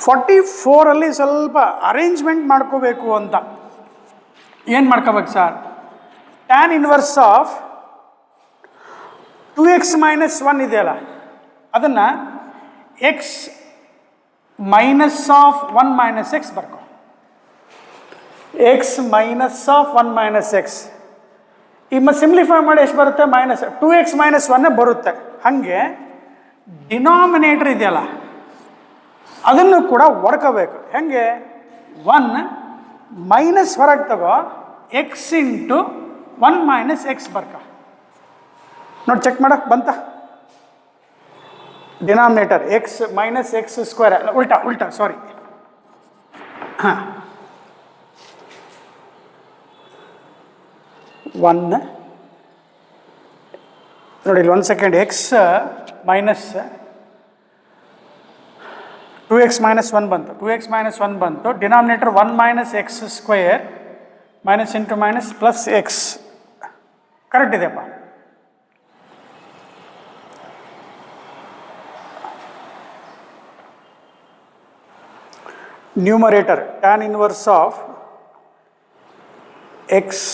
Speaker 2: 44 ಸ್ವಲ್ಪ ಅರೇಂಜ್ಮೆಂಟ್ ಮಾಡ್ಕೋಬೇಕು ಅಂತ. ಏನು ಮಾಡ್ಕೋಬೇಕು sir, tan inverse of 2x minus 1 ಇದೆಯಲ್ಲ, ಅದನ್ನು x minus of 1 minus x ಬರ್ಕೊ. X minus of 1 minus x. ಈಗ ಸಿಂಪ್ಲಿಫೈ ಮಾಡಿ ಎಷ್ಟು ಬರುತ್ತೆ, ಮೈನಸ್ 2x ಮೈನಸ್ 1 ಬರುತ್ತೆ. ಹಾಗೆ ಡಿನಾಮಿನೇಟರ್ ಇದೆಯಲ್ಲ ಅದನ್ನು ಕೂಡ ಹೊಡ್ಕೋಬೇಕು. ಹೆಂಗೆ, 1 ಮೈನಸ್ ಹೊರಗೆ ತಗೋ, ಎಕ್ಸ್ ಇಂಟು 1 ಮೈನಸ್ ಎಕ್ಸ್ ಬರ್ಕ. ನೋಡಿ ಚೆಕ್ ಮಾಡಕ್ಕೆ ಬಂತ, denominator X minus X square, ಉಲ್ಟಾ ಸಾರಿ. ಹಾಂ, 1 ನೋಡಿ ಇಲ್ಲಿ 1 second, X minus 2x minus 1 ಬಂತು, 2x minus 1 ಬಂತು, denominator 1 minus x square minus into minus plus x. Correct ಇದೆಯಪ್ಪ. Numerator tan inverse of x,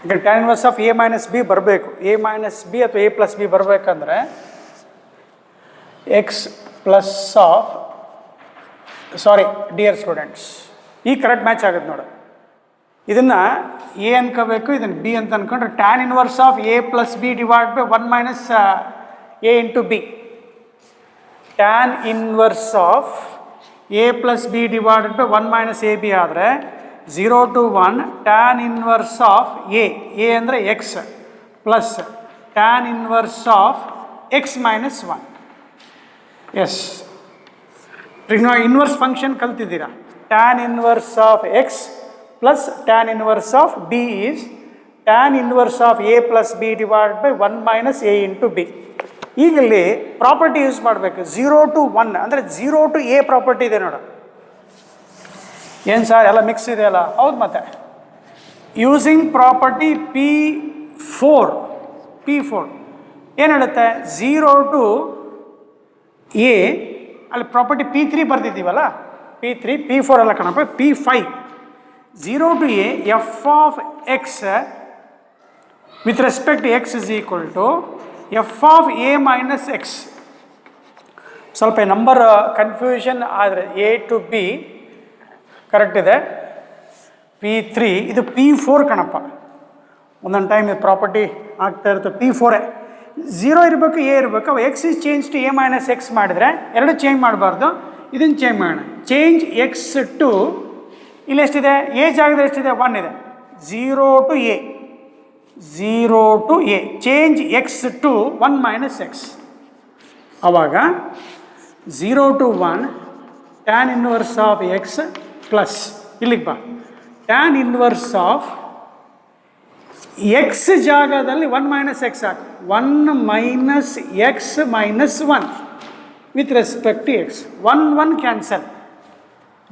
Speaker 2: ಈಗ tan inverse of a minus b ಬರಬೇಕು. a ಮೈನಸ್ ಬಿ ಅಥವಾ a ಪ್ಲಸ್ ಬಿ ಬರಬೇಕಂದ್ರೆ x plus of, sorry dear students, ಈ ಕರೆಕ್ಟ್ ಮ್ಯಾಚ್ ಆಗುತ್ತೆ ನೋಡು. ಇದನ್ನು ಎ ಅನ್ಕೋಬೇಕು, ಇದನ್ನು ಬಿ ಅಂತ ಅಂದ್ಕೊಂಡ್ರೆ tan inverse of a plus b divide by 1 minus a into b. tan inverse of a plus b divided by 1 minus a b ಆದರೆ 0 to 1 tan inverse of a ಅಂದರೆ x plus tan inverse of x minus 1. Yes, inverse function ಕಲ್ತಿದ್ದೀರಾ. tan inverse of x plus tan inverse of b is tan inverse of a plus b divide by 1 minus a into B. ಈಗ ಇಲ್ಲಿ ಪ್ರಾಪರ್ಟಿ ಯೂಸ್ ಮಾಡಬೇಕು. 0 to 1 ಅಂದರೆ 0 to a ಪ್ರಾಪರ್ಟಿ ಇದೆ ನೋಡು. ಏನು ಸರ್ ಎಲ್ಲ ಮಿಕ್ಸ್ ಇದೆಯಲ್ಲ? ಹೌದು, ಮತ್ತೆ ಯೂಸಿಂಗ್ ಪ್ರಾಪರ್ಟಿ P4 ಏನು ಹೇಳುತ್ತೆ? 0 to a, ಅಲ್ಲಿ ಪ್ರಾಪರ್ಟಿ P3 ಬರ್ತಿದ್ದೀವಲ್ಲ, P4 ಅಲ್ಲ ಕಣಪ್ಪ, P5. 0 to a f of x with respect to x is equal to f of a minus x. ಸ್ವಲ್ಪ ನಂಬರ್ ಕನ್ಫ್ಯೂಷನ್ ಆದರೆ ಎ ಟು ಬಿ ಕರೆಕ್ಟ್ ಇದೆ. P3 ಇದು P4 ಕಣಪ್ಪ. ಒಂದೊಂದು ಟೈಮ್ ಇದು ಪ್ರಾಪರ್ಟಿ ಆಗ್ತಾ ಇರುತ್ತೆ. P4 0 ಇರಬೇಕು, ಎ ಇರಬೇಕು. ಅವು x is change to a minus x ಮಾಡಿದರೆ ಎರಡು ಚೇಂಜ್ ಮಾಡಬಾರ್ದು, ಇದನ್ನು ಚೇಂಜ್ ಮಾಡೋಣ. ಚೇಂಜ್ ಎಕ್ಸ್ ಟು, ಇಲ್ಲಿ ಎಷ್ಟಿದೆ? ಎ ಜಾಗದಲ್ಲಿ ಎಷ್ಟಿದೆ? 1 ಇದೆ. 0 to a, 0 to a, change x to 1 minus x. ಆವಾಗ 0 to 1 tan inverse of x plus, ಇಲ್ಲಿಗೆ ಬಾ, tan inverse ಆಫ್ ಎಕ್ಸ್ ಜಾಗದಲ್ಲಿ 1 ಮೈನಸ್ ಎಕ್ಸ್ ಹಾಕಿ, 1 minus x minus 1 with respect to x. 1 cancel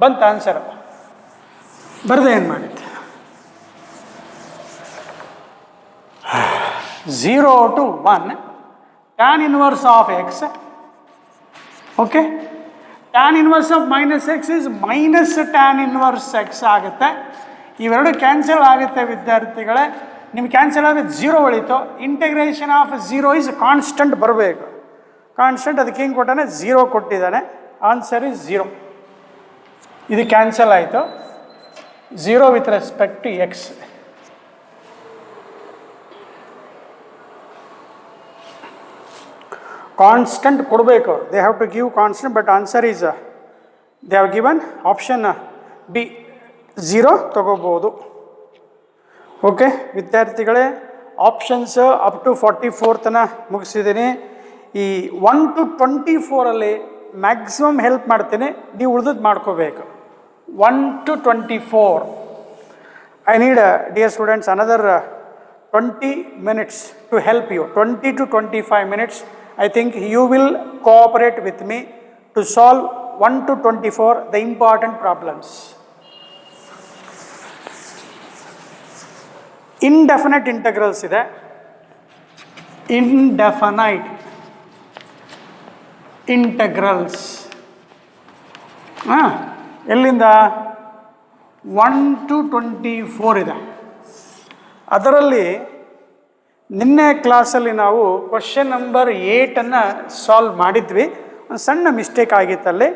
Speaker 2: ಬಂತು ಆನ್ಸರ್. ಬರದೆ ಏನು ಮಾಡಿತ್ತು? 0 to 1 tan inverse of x. Okay, tan inverse of minus x is minus tan inverse x ಆಗುತ್ತೆ. ಇವೆರಡು ಕ್ಯಾನ್ಸಲ್ ಆಗುತ್ತೆ ವಿದ್ಯಾರ್ಥಿಗಳೇ. ನಿಮ್ಗೆ ಕ್ಯಾನ್ಸಲ್ ಆದರೆ 0 ಉಳಿತು. ಇಂಟಿಗ್ರೇಷನ್ ಆಫ್ 0 ಇಸ್ ಕಾನ್ಸ್ಟೆಂಟ್ ಬರಬೇಕು. ಕಾನ್ಸ್ಟೆಂಟ್ ಅದಕ್ಕೆ ಹಿಂಗೆ ಕೊಟ್ಟಾನೆ, 0 ಕೊಟ್ಟಿದ್ದಾನೆ. Answer is 0. ಇದು ಕ್ಯಾನ್ಸಲ್ ಆಯಿತು. 0 with respect to x. Constant ಕೊಡಬೇಕು ಅವರು. They have to give constant, but answer is they have given option b 0 ತಗೋಬೋದು. ಓಕೆ ವಿದ್ಯಾರ್ಥಿಗಳೇ, ಆಪ್ಷನ್ಸ್ ಅಪ್ ಟು 44 ತನಕ ಮುಗಿಸಿದ್ದೀನಿ. ಈ 1 to 24 ಮ್ಯಾಕ್ಸಿಮಮ್ ಹೆಲ್ಪ್ ಮಾಡ್ತೀನಿ, ನೀವು ಉಳಿದದ್ದು ಮಾಡ್ಕೋಬೇಕು. 1 to 24 I need dear students another 20 minutes to help you. 20 to 25 minutes. I think you will cooperate with me to solve 1 to 24 the important problems. Indefinite integrals ಇದೆ. Indefinite integrals ಎಲ್ಲಿಂದ? 1 to 24 ಇದೆ. ಅದರಲ್ಲಿ ನಿನ್ನೆ ಕ್ಲಾಸಲ್ಲಿ ನಾವು ಕ್ವಶನ್ ನಂಬರ್ 8 ಸಾಲ್ವ್ ಮಾಡಿದ್ವಿ. ಒಂದು ಸಣ್ಣ ಮಿಸ್ಟೇಕ್ ಆಗಿತ್ತಲ್ಲಿ,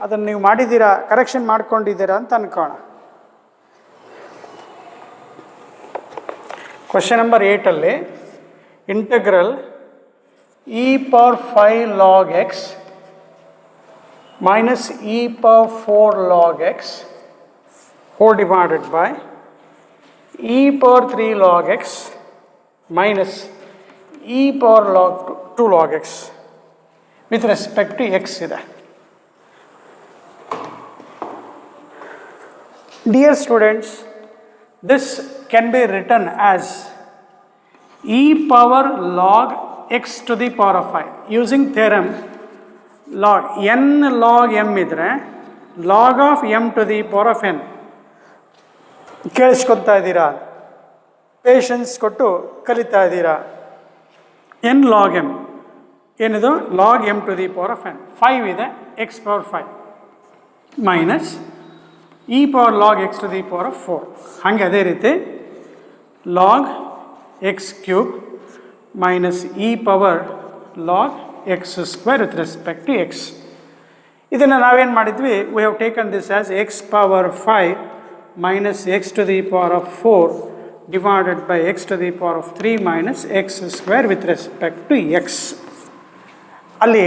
Speaker 2: ಅದನ್ನು ನೀವು ಮಾಡಿದ್ದೀರಾ, ಕರೆಕ್ಷನ್ ಮಾಡ್ಕೊಂಡಿದ್ದೀರಾ ಅಂತ ಅನ್ಕೋಣ. Question number 8 integral e⁴ log x minus e⁴ log x whole divided by e⁴ log x minus e⁴ log 2 log x with respect to x ಇದೆ. Dear students, this can be written as e power log x to the power of 5. Using theorem, log n log m ಇದ್ರೆ log of m to the power of n. ಕೇಳಿಸ್ಕೊತಾ ಇದ್ದೀರಾ? ಪೇಷನ್ಸ್ ಕೊಟ್ಟು ಕಲಿತಾ ಇದ್ದೀರಾ? n log m ಏನಿದು? log m to the power of n. 5 ಇದೆ, x power 5 minus e power log x to the power of 4. ಹಾಗೆ ಅದೇ ರೀತಿ log x cube minus e power log x square with respect to x. ಇದನ್ನು ನಾವೇನು ಮಾಡಿದ್ವಿ? we have taken this as x power 5 minus x to the power of 4 divided by x to the power of 3 minus x square with respect to x. ಅಲ್ಲಿ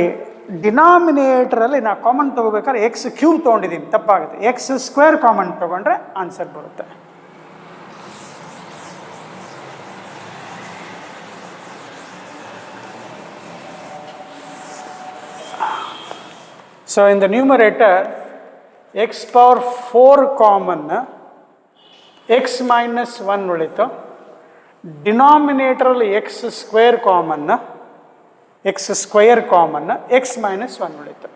Speaker 2: ಡಿನಾಮಿನೇಟರಲ್ಲಿ ನಾವು ಕಾಮನ್ ತೊಗೋಬೇಕಾದ್ರೆ ಎಕ್ಸ್ ಕ್ಯೂಬ್ ತೊಗೊಂಡಿದ್ದೀನಿ, ತಪ್ಪಾಗುತ್ತೆ. ಎಕ್ಸ್ ಸ್ಕ್ವೇರ್ ಕಾಮನ್ ತೊಗೊಂಡ್ರೆ ಆನ್ಸರ್ ಬರುತ್ತೆ. So in the numerator, x power 4 common, x minus 1 ಉಳಿತು. ಡಿನಾಮಿನೇಟರಲ್ಲಿ x square common, x square common, x minus 1 ಉಳಿತು.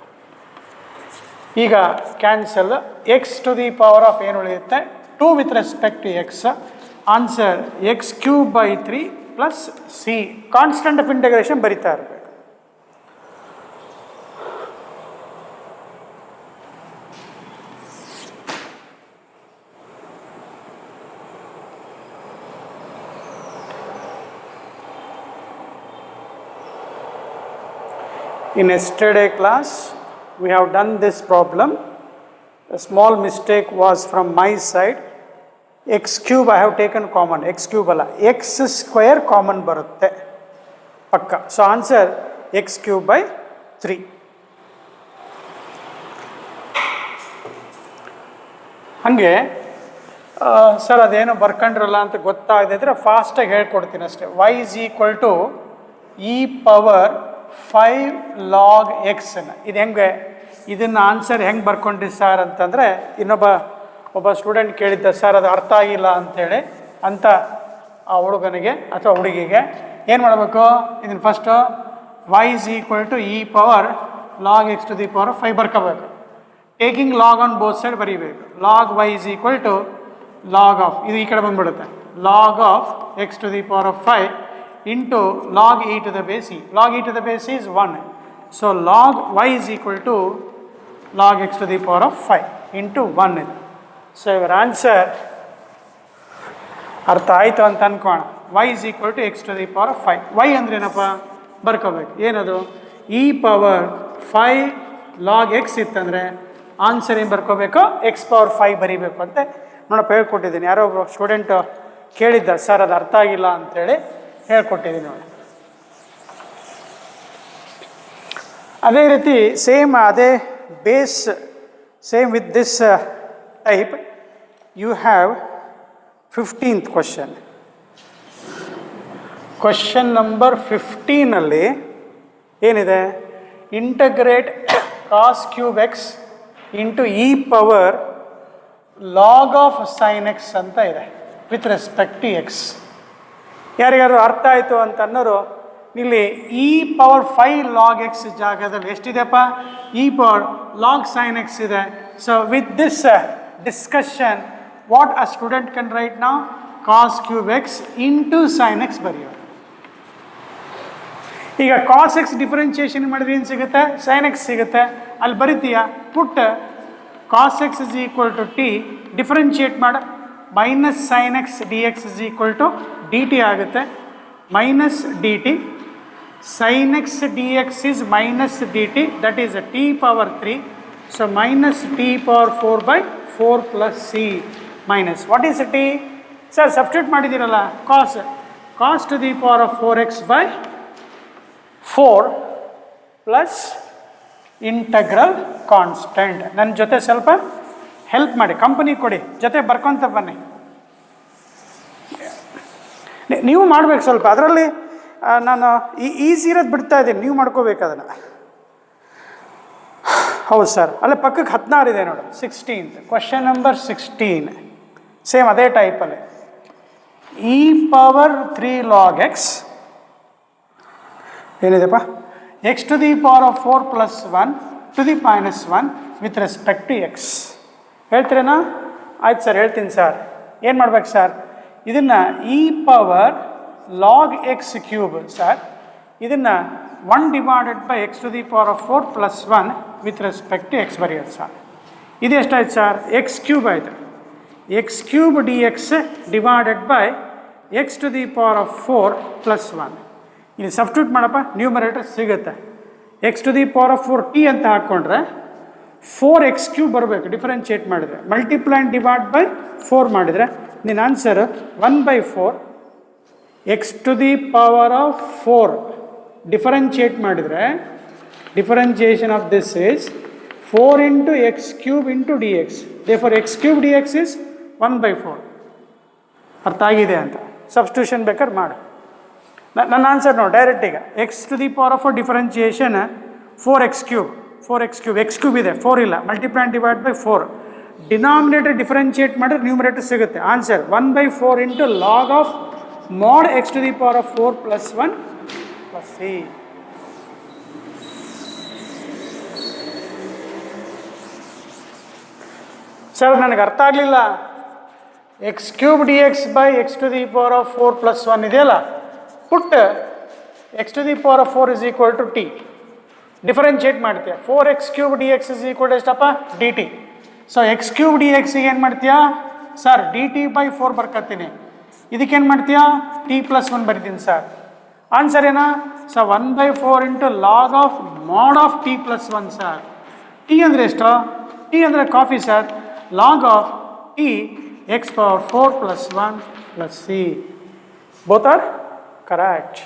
Speaker 2: ಈಗ cancel. x to the power of ಏನು ಉಳಿಯುತ್ತೆ? 2 with respect to x. Answer x cube by 3 plus c. Constant of integration ಬರಿತಾ ಇರಬೇಕು. In yesterday class, we have done this problem. A small mistake was from my side. X cube I have taken common. X cube alla, x square common barutte pakka. So answer x cube by 3. ಹಂಗೆ ಸರ್ ಅದೇನೋ ಬರ್ಕೊಂಡ್ರಲ್ಲ ಅಂತ ಗೊತ್ತಾಗದಿದ್ರೆ ಫಾಸ್ಟಾಗಿ ಹೇಳ್ಕೊಡ್ತೀನಿ ಅಷ್ಟೇ. y is equal to e power 5 log x. ಇದು ಹೆಂಗೆ? ಇದನ್ನು ಆನ್ಸರ್ ಹೆಂಗೆ ಬರ್ಕೊಂಡ್ರಿ ಸರ್ ಅಂತಂದರೆ, ಒಬ್ಬ ಸ್ಟೂಡೆಂಟ್ ಕೇಳಿದ್ದ, ಸರ್ ಅದು ಅರ್ಥ ಆಗಿಲ್ಲ ಅಂಥೇಳಿ ಅಂತ ಆ ಹುಡುಗನಿಗೆ ಅಥವಾ ಹುಡುಗಿಗೆ ಏನು ಮಾಡಬೇಕು? ಇದನ್ನು first y is equal to e power log x to the power of 5 ಬರ್ಕೋಬೇಕು. Taking log on both side ಬರೀಬೇಕು. log y is equal to log of, ಇದು ಈ ಕಡೆ ಬಂದುಬಿಡುತ್ತೆ, log of x to the power of 5 into log e to the base e. Log e to the base e is 1. So log y is equal to log x to the power of 5 into 1. So your answer ಅರ್ಥ ಆಯಿತು ಅಂತ ಅನ್ಕೋಣ. y is equal to x to the power of 5. y ಅಂದ್ರೆ ಏನಪ್ಪ? ಬರ್ಕೋಬೇಕು. ಏನದು? e ಪವರ್ 5 log x ಇತ್ತಂದರೆ ಆನ್ಸರ್ ಏನು ಬರ್ಕೋಬೇಕು? x ಪವರ್ 5 ಬರೀಬೇಕು ಅಂತ ನೋಡಪ್ಪ ಹೇಳ್ಕೊಟ್ಟಿದ್ದೀನಿ. ಯಾರೋ ಒಬ್ಬರು ಸ್ಟೂಡೆಂಟ್ ಕೇಳಿದ್ದ, ಸರ್ ಅದು ಅರ್ಥ ಆಗಿಲ್ಲ ಅಂಥೇಳಿ ಹೇಳ್ಕೊಟ್ಟಿದ್ದೀನಿ ನೋಡಿ. ಅದೇ ರೀತಿ ಸೇಮ್ ಅದೇ base, same with this type you have 15th question. Question number 15ಅಲ್ಲಿ ಏನಿದೆ? Integrate cos cube x into e power log of sine x ಅಂತ ಇದೆ ವಿತ್ ರೆಸ್ಪೆಕ್ಟ್ ಟು ಎಕ್ಸ್. ಯಾರಿಗಾರು ಅರ್ಥ ಆಯಿತು ಅಂತ ಅನ್ನೋರು ಇಲ್ಲಿ ಇ ಪವರ್ 5 ಲಾಗ್ ಎಕ್ಸ್ ಜಾಗದಲ್ಲಿ ಎಷ್ಟಿದೆಪ್ಪ? E power log sine x ಇದೆ. So with this discussion what a student can write ನಾವು? Cos cube x into sine x ಬರೆಯೋದು. ಈಗ ಕಾಸ್ ಎಕ್ಸ್ ಡಿಫ್ರೆನ್ಷಿಯೇಷನ್ ಮಾಡಿದ್ರೆ ಏನು ಸಿಗುತ್ತೆ? ಸೈನ್ ಎಕ್ಸ್ ಸಿಗುತ್ತೆ. ಅಲ್ಲಿ ಬರಿತೀಯ, put cos x is equal to t, differentiate ಮಾಡ, minus sine x d x is equal to d t ಆಗುತ್ತೆ, minus d t. Sine x d x is minus d t, that is t power 3. So minus t power 4 by 4 plus c minus what is t? Sir substitute ಮಾಡಿದ್ದೀರಲ್ಲ, cos to the power of 4x by 4 plus integral constant. ನನ್ನ ಜೊತೆ ಸ್ವಲ್ಪ ಹೆಲ್ಪ್ ಮಾಡಿ, ಕಂಪನಿ ಕೊಡಿ, ಜೊತೆ ಬರ್ಕೊತ ಬನ್ನಿ. ನೀವು ಮಾಡ್ಬೇಕು ಸ್ವಲ್ಪ. ಅದರಲ್ಲಿ ನಾನು ಈಸಿ ಇರೋದು ಬಿಡ್ತಾ ಇದ್ದೀನಿ, ನೀವು ಮಾಡ್ಕೋಬೇಕು ಅದನ್ನು. ಹೌದು ಸರ್, ಅಲ್ಲೇ ಪಕ್ಕಕ್ಕೆ 16 ಇದೆ ನೋಡಿ, 16th ಕ್ವಶನ್ ನಂಬರ್ 16. ಸೇಮ್ ಅದೇ ಟೈಪಲ್ಲಿ ಇ ಪವರ್ 3 ಲಾಗ್ ಎಕ್ಸ್ ಏನಿದೆಪ್ಪ x to the power of 4 plus 1 to the minus 1 with respect to x. ಹೇಳ್ತೀರೇನಾ? ಆಯ್ತು ಸರ್, ಹೇಳ್ತೀನಿ ಸರ್. ಏನು ಮಾಡ್ಬೇಕು ಸರ್? ಇದನ್ನು e power log x cube sir, ಇದನ್ನು 1 divided by x to the power of 4 plus 1 with respect to x ಬರೆಯೋದು ಸರ್. ಇದು ಎಷ್ಟಾಯ್ತು ಸರ್? ಎಕ್ಸ್ ಕ್ಯೂಬ್ ಆಯಿತು. X cube d x divided by x to the power of 4 plus 1. ಇಲ್ಲಿ ಸಬ್ಸ್ಟಿಟ್ಯೂಟ್ ಮಾಡಪ್ಪ, ನ್ಯೂಮರೇಟರ್ ಸಿಗುತ್ತೆ. X to the power of 4 t ಅಂತ ಹಾಕ್ಕೊಂಡ್ರೆ 4x ಕ್ಯೂಬ್ ಬರಬೇಕು ಡಿಫರೆನ್ಷಿಯೇಟ್ ಮಾಡಿದರೆ. ಮಲ್ಟಿಪ್ಲೈ ಆ್ಯಂಡ್ ಡಿವೈಡ್ ಬೈ 4 ಮಾಡಿದರೆ ನಿನ್ನ answer 1/4 x to the power of 4 differentiate ಮಾಡಿದರೆ differentiation of this is 4 into x cube into d x. Therefore x cube d x is 1/4. ಅರ್ಥ ಆಗಿದೆ ಅಂತ ಸಬ್ಸ್ಟಿಟ್ಯೂಷನ್ ಬೇಕಾದ್ರೆ ಮಾಡು. ನನ್ನ ಆನ್ಸರ್ ನೋಡಿ ಡೈರೆಕ್ಟ್ ಈಗ x to the power of differentiation 4x cube. X cube ಇದೆ, 4 ಇಲ್ಲ. Multiply and divide by 4. Denominator differentiate ಮಾಡಿದ್ರೆ ನ್ಯೂಮರೇಟರ್ ಸಿಗುತ್ತೆ. Answer 1/4 into log of mod x to the power of 4 plus 1 plus c. Sir ನನಗೆ ಅರ್ಥ ಆಗಲಿಲ್ಲ. X cube d x by x to the power of 4 plus 1 ಇದೆಯಲ್ಲ, put x to the power of 4 is equal to t. Differentiate ಮಾಡ್ತೀಯ. 4x cube d x is equal to ಎಷ್ಟಪ್ಪ? D t. So x cube d ಎಕ್ಸಿಗೆ ಏನು ಮಾಡ್ತೀಯಾ ಸರ್? ಡಿ ಟಿ ಬೈ 4 ಬರ್ಕೊತೀನಿ. ಇದಕ್ಕೇನು ಮಾಡ್ತೀಯಾ? ಟಿ ಪ್ಲಸ್ 1 ಬರಿತೀನಿ ಸರ್. ಆನ್ಸರ್ ಏನಾ? So 1/4 into log of mod of t plus 1 sir. T ಅಂದರೆ ಎಷ್ಟು? ಟಿ ಅಂದರೆ coffee sir. Log of t x power 4 plus 1 plus c. Both are correct.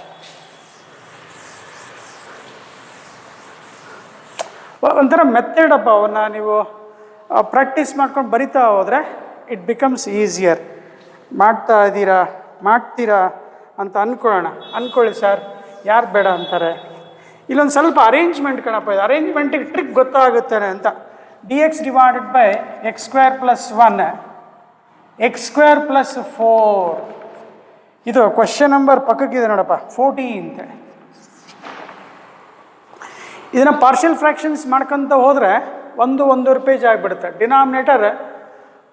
Speaker 2: ಒಂಥರ ಮೆಥಡಪ್ಪ. ಅವನ್ನ ನೀವು ಪ್ರಾಕ್ಟೀಸ್ ಮಾಡ್ಕೊಂಡು ಬರಿತಾ ಹೋದರೆ ಇಟ್ ಬಿಕಮ್ಸ್ ಈಸಿಯರ್. ಮಾಡ್ತೀರಾ ಅಂತ ಅಂದ್ಕೊಳ್ಳಿ ಸರ್. ಯಾರು ಬೇಡ ಅಂತಾರೆ? ಇಲ್ಲೊಂದು ಸ್ವಲ್ಪ ಅರೇಂಜ್ಮೆಂಟ್ ಕಣಪ್ಪ. ಇದು ಅರೇಂಜ್ಮೆಂಟಿಗೆ ಟ್ರಿಕ್ ಗೊತ್ತಾಗುತ್ತಾನೆ ಅಂತ. D x divided by x square plus 1 X square plus 4. ಇದು ಕ್ವಶನ್ ನಂಬರ್ ಪಕ್ಕಕ್ಕಿದೆ ನೋಡಪ್ಪ, 14. ಇದನ್ನು ಪಾರ್ಷಿಯಲ್ ಫ್ರ್ಯಾಕ್ಷನ್ಸ್ ಮಾಡ್ಕೊತ ಹೋದರೆ 1 ಪೇಜ್ ಆಗಿಬಿಡುತ್ತೆ. ಡಿನಾಮಿನೇಟರ್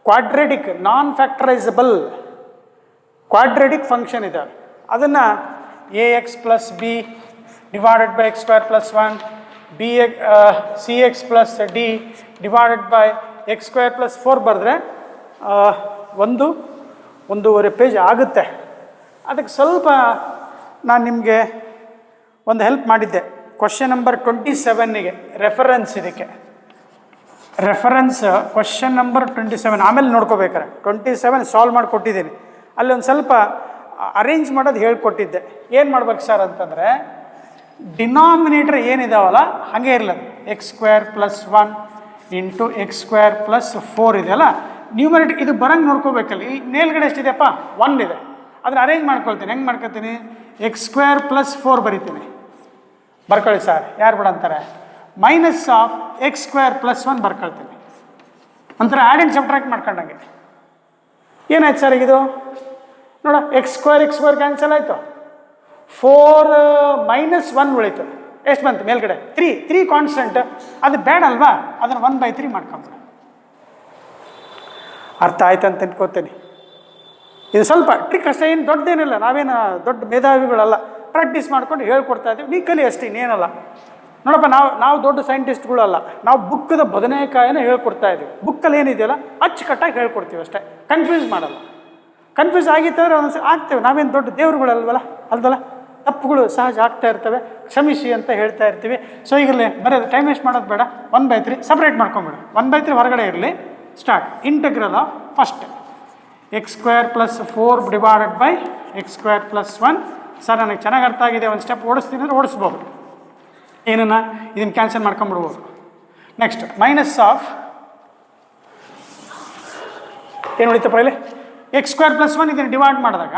Speaker 2: ಕ್ವಾಡ್ರೆಟಿಕ್ ನಾನ್ ಫ್ಯಾಕ್ಟರೈಸಬಲ್ ಕ್ವಾಡ್ರೆಟಿಕ್ ಫಂಕ್ಷನ್ ಇದೆ. ಅದನ್ನು A X plus b divided by x square plus 1 B C X plus D divided by x square plus 4 ಬರೆದ್ರೆ 1.5 ಪೇಜ್ ಆಗುತ್ತೆ. ಅದಕ್ಕೆ ಸ್ವಲ್ಪ ನಾನು ನಿಮಗೆ ಒಂದು ಹೆಲ್ಪ್ ಮಾಡಿದ್ದೆ. ಕ್ವಶನ್ ನಂಬರ್ 27ಗೆ ರೆಫರೆನ್ಸ್, ಇದಕ್ಕೆ ರೆಫರೆನ್ಸ್ ಕ್ವಶನ್ ನಂಬರ್ 27. ಆಮೇಲೆ ನೋಡ್ಕೋಬೇಕಾರೆ 27 ಸಾಲ್ವ್ ಮಾಡಿಕೊಟ್ಟಿದ್ದೀನಿ. ಅಲ್ಲಿ ಒಂದು ಸ್ವಲ್ಪ ಅರೇಂಜ್ ಮಾಡೋದು ಹೇಳ್ಕೊಟ್ಟಿದ್ದೆ. ಏನು ಮಾಡ್ಬೇಕು ಸರ್ ಅಂತಂದರೆ, ಡಿನಾಮಿನೇಟರ್ ಏನಿದಾವಲ್ಲ ಹಾಗೆ ಇರಲ್ಲ. X square plus 1 into x square plus 4 ಇದೆಯಲ್ಲ, ನ್ಯೂಮರೇಟರ್ ಇದು ಬರಂಗೆ ನೋಡ್ಕೋಬೇಕಲ್ಲ. ಈ ಮೇಲ್ಗಡೆ ಎಷ್ಟಿದೆಯಪ್ಪ? 1 ಇದೆ. ಅದನ್ನು ಅರೇಂಜ್ ಮಾಡ್ಕೊಳ್ತೀನಿ. ಹೆಂಗೆ ಮಾಡ್ಕೊತೀನಿ? ಎಕ್ಸ್ ಸ್ಕ್ವೇರ್ ಪ್ಲಸ್ 4 ಬರಿತೀನಿ. ಬರ್ಕೊಳ್ಳಿ ಸರ್, ಯಾರು ಬೇಡ ಅಂತಾರೆ. Minus of x square plus 1 ಬರ್ಕೊಳ್ತೀನಿ. ಒಂಥರ ಆ್ಯಡ್ ಆ್ಯಂಡ್ ಸಬ್ಟ್ರಾಕ್ಟ್ ಮಾಡ್ಕೊಂಡಂಗೆ. ಏನಾಯ್ತು ಸರ್ ಇದು? ನೋಡ, ಎಕ್ಸ್ ಸ್ಕ್ವೇರ್ ಕ್ಯಾನ್ಸಲ್ ಆಯಿತು. 4 ಮೈನಸ್ 1 ಉಳಿತು. ಎಷ್ಟು ಬಂತು ಮೇಲ್ಗಡೆ? 3 ಕಾನ್ಸ್ಟೆಂಟ್. ಅದು ಬೇಡ ಅಲ್ವಾ? ಅದನ್ನು 1/3 ಮಾಡ್ಕೊಂಬಿಡ. ಅರ್ಥ ಆಯ್ತು ಅಂತ ತಿಳ್ಕೊತೀನಿ. ಇದು ಸ್ವಲ್ಪ ಟ್ರಿಕ್ ಅಷ್ಟೇ, ಏನು ದೊಡ್ಡದೇನಿಲ್ಲ. ನಾವೇನು ದೊಡ್ಡ ಮೇಧಾವಿಗಳಲ್ಲ. ಪ್ರಾಕ್ಟೀಸ್ ಮಾಡ್ಕೊಂಡು ಹೇಳ್ಕೊಡ್ತಾ ಇದ್ದೀವಿ. ನೀ ಕಲಿ ಅಷ್ಟೇ, ಇನ್ನೇನಲ್ಲ. ನೋಡಪ್ಪ, ನಾವು ದೊಡ್ಡ ಸೈಂಟಿಸ್ಟ್ಗಳಲ್ಲ. ನಾವು ಬುಕ್ಕದ ಬದನೆಕಾಯಿನ ಹೇಳ್ಕೊಡ್ತಾ ಇದ್ದೀವಿ. ಬುಕ್ಕಲ್ಲಿ ಏನಿದೆಯಲ್ಲ ಅಚ್ಚುಕಟ್ಟಾಗಿ ಹೇಳ್ಕೊಡ್ತೀವಿ ಅಷ್ಟೇ. ಕನ್ಫ್ಯೂಸ್ ಮಾಡಲ್ಲ. ಕನ್ಫ್ಯೂಸ್ ಆಗಿತ್ತಂದರೆ ಒಂದೊಂದ್ಸರಿ ಆಗ್ತೇವೆ. ನಾವೇನು ದೊಡ್ಡ ದೇವ್ರುಗಳಲ್ವಲ್ಲ, ಅಲ್ವಲ್ಲ. ತಪ್ಪುಗಳು ಸಹಜ ಆಗ್ತಾ ಇರ್ತವೆ, ಕ್ಷಮಿಸಿ ಅಂತ ಹೇಳ್ತಾ ಇರ್ತೀವಿ. ಸೊ ಈಗಲೇ ಬರೋದು ಟೈಮ್ ವೇಸ್ಟ್ ಮಾಡೋದು ಬೇಡ. 1/3 ಸಪ್ರೇಟ್ ಮಾಡ್ಕೊಂಬಿಡು. 1/3 ಹೊರಗಡೆ ಇರಲಿ. Start. Integral of first X square plus 4 divided by x square plus 1. Sir ನನಗೆ ಚೆನ್ನಾಗಿ ಅರ್ಥ ಆಗಿದೆ. ಒಂದು ಸ್ಟೆಪ್ ಓಡಿಸ್ತೀನಿ ಅಂದರೆ ಓಡಿಸ್ಬೋದು. ಏನನ್ನ ಇದನ್ನು ಕ್ಯಾನ್ಸಲ್ ಮಾಡ್ಕೊಂಬಿಡ್ಬೋದು. ನೆಕ್ಸ್ಟ್ ಮೈನಸ್ ಆಫ್ ಏನು ಉಳಿತಪ್ಪ ಇಲ್ಲಿ? ಎಕ್ಸ್ ಸ್ಕ್ವೇರ್ ಪ್ಲಸ್ 1 ಇದನ್ನು ಡಿವೈಡ್ ಮಾಡಿದಾಗ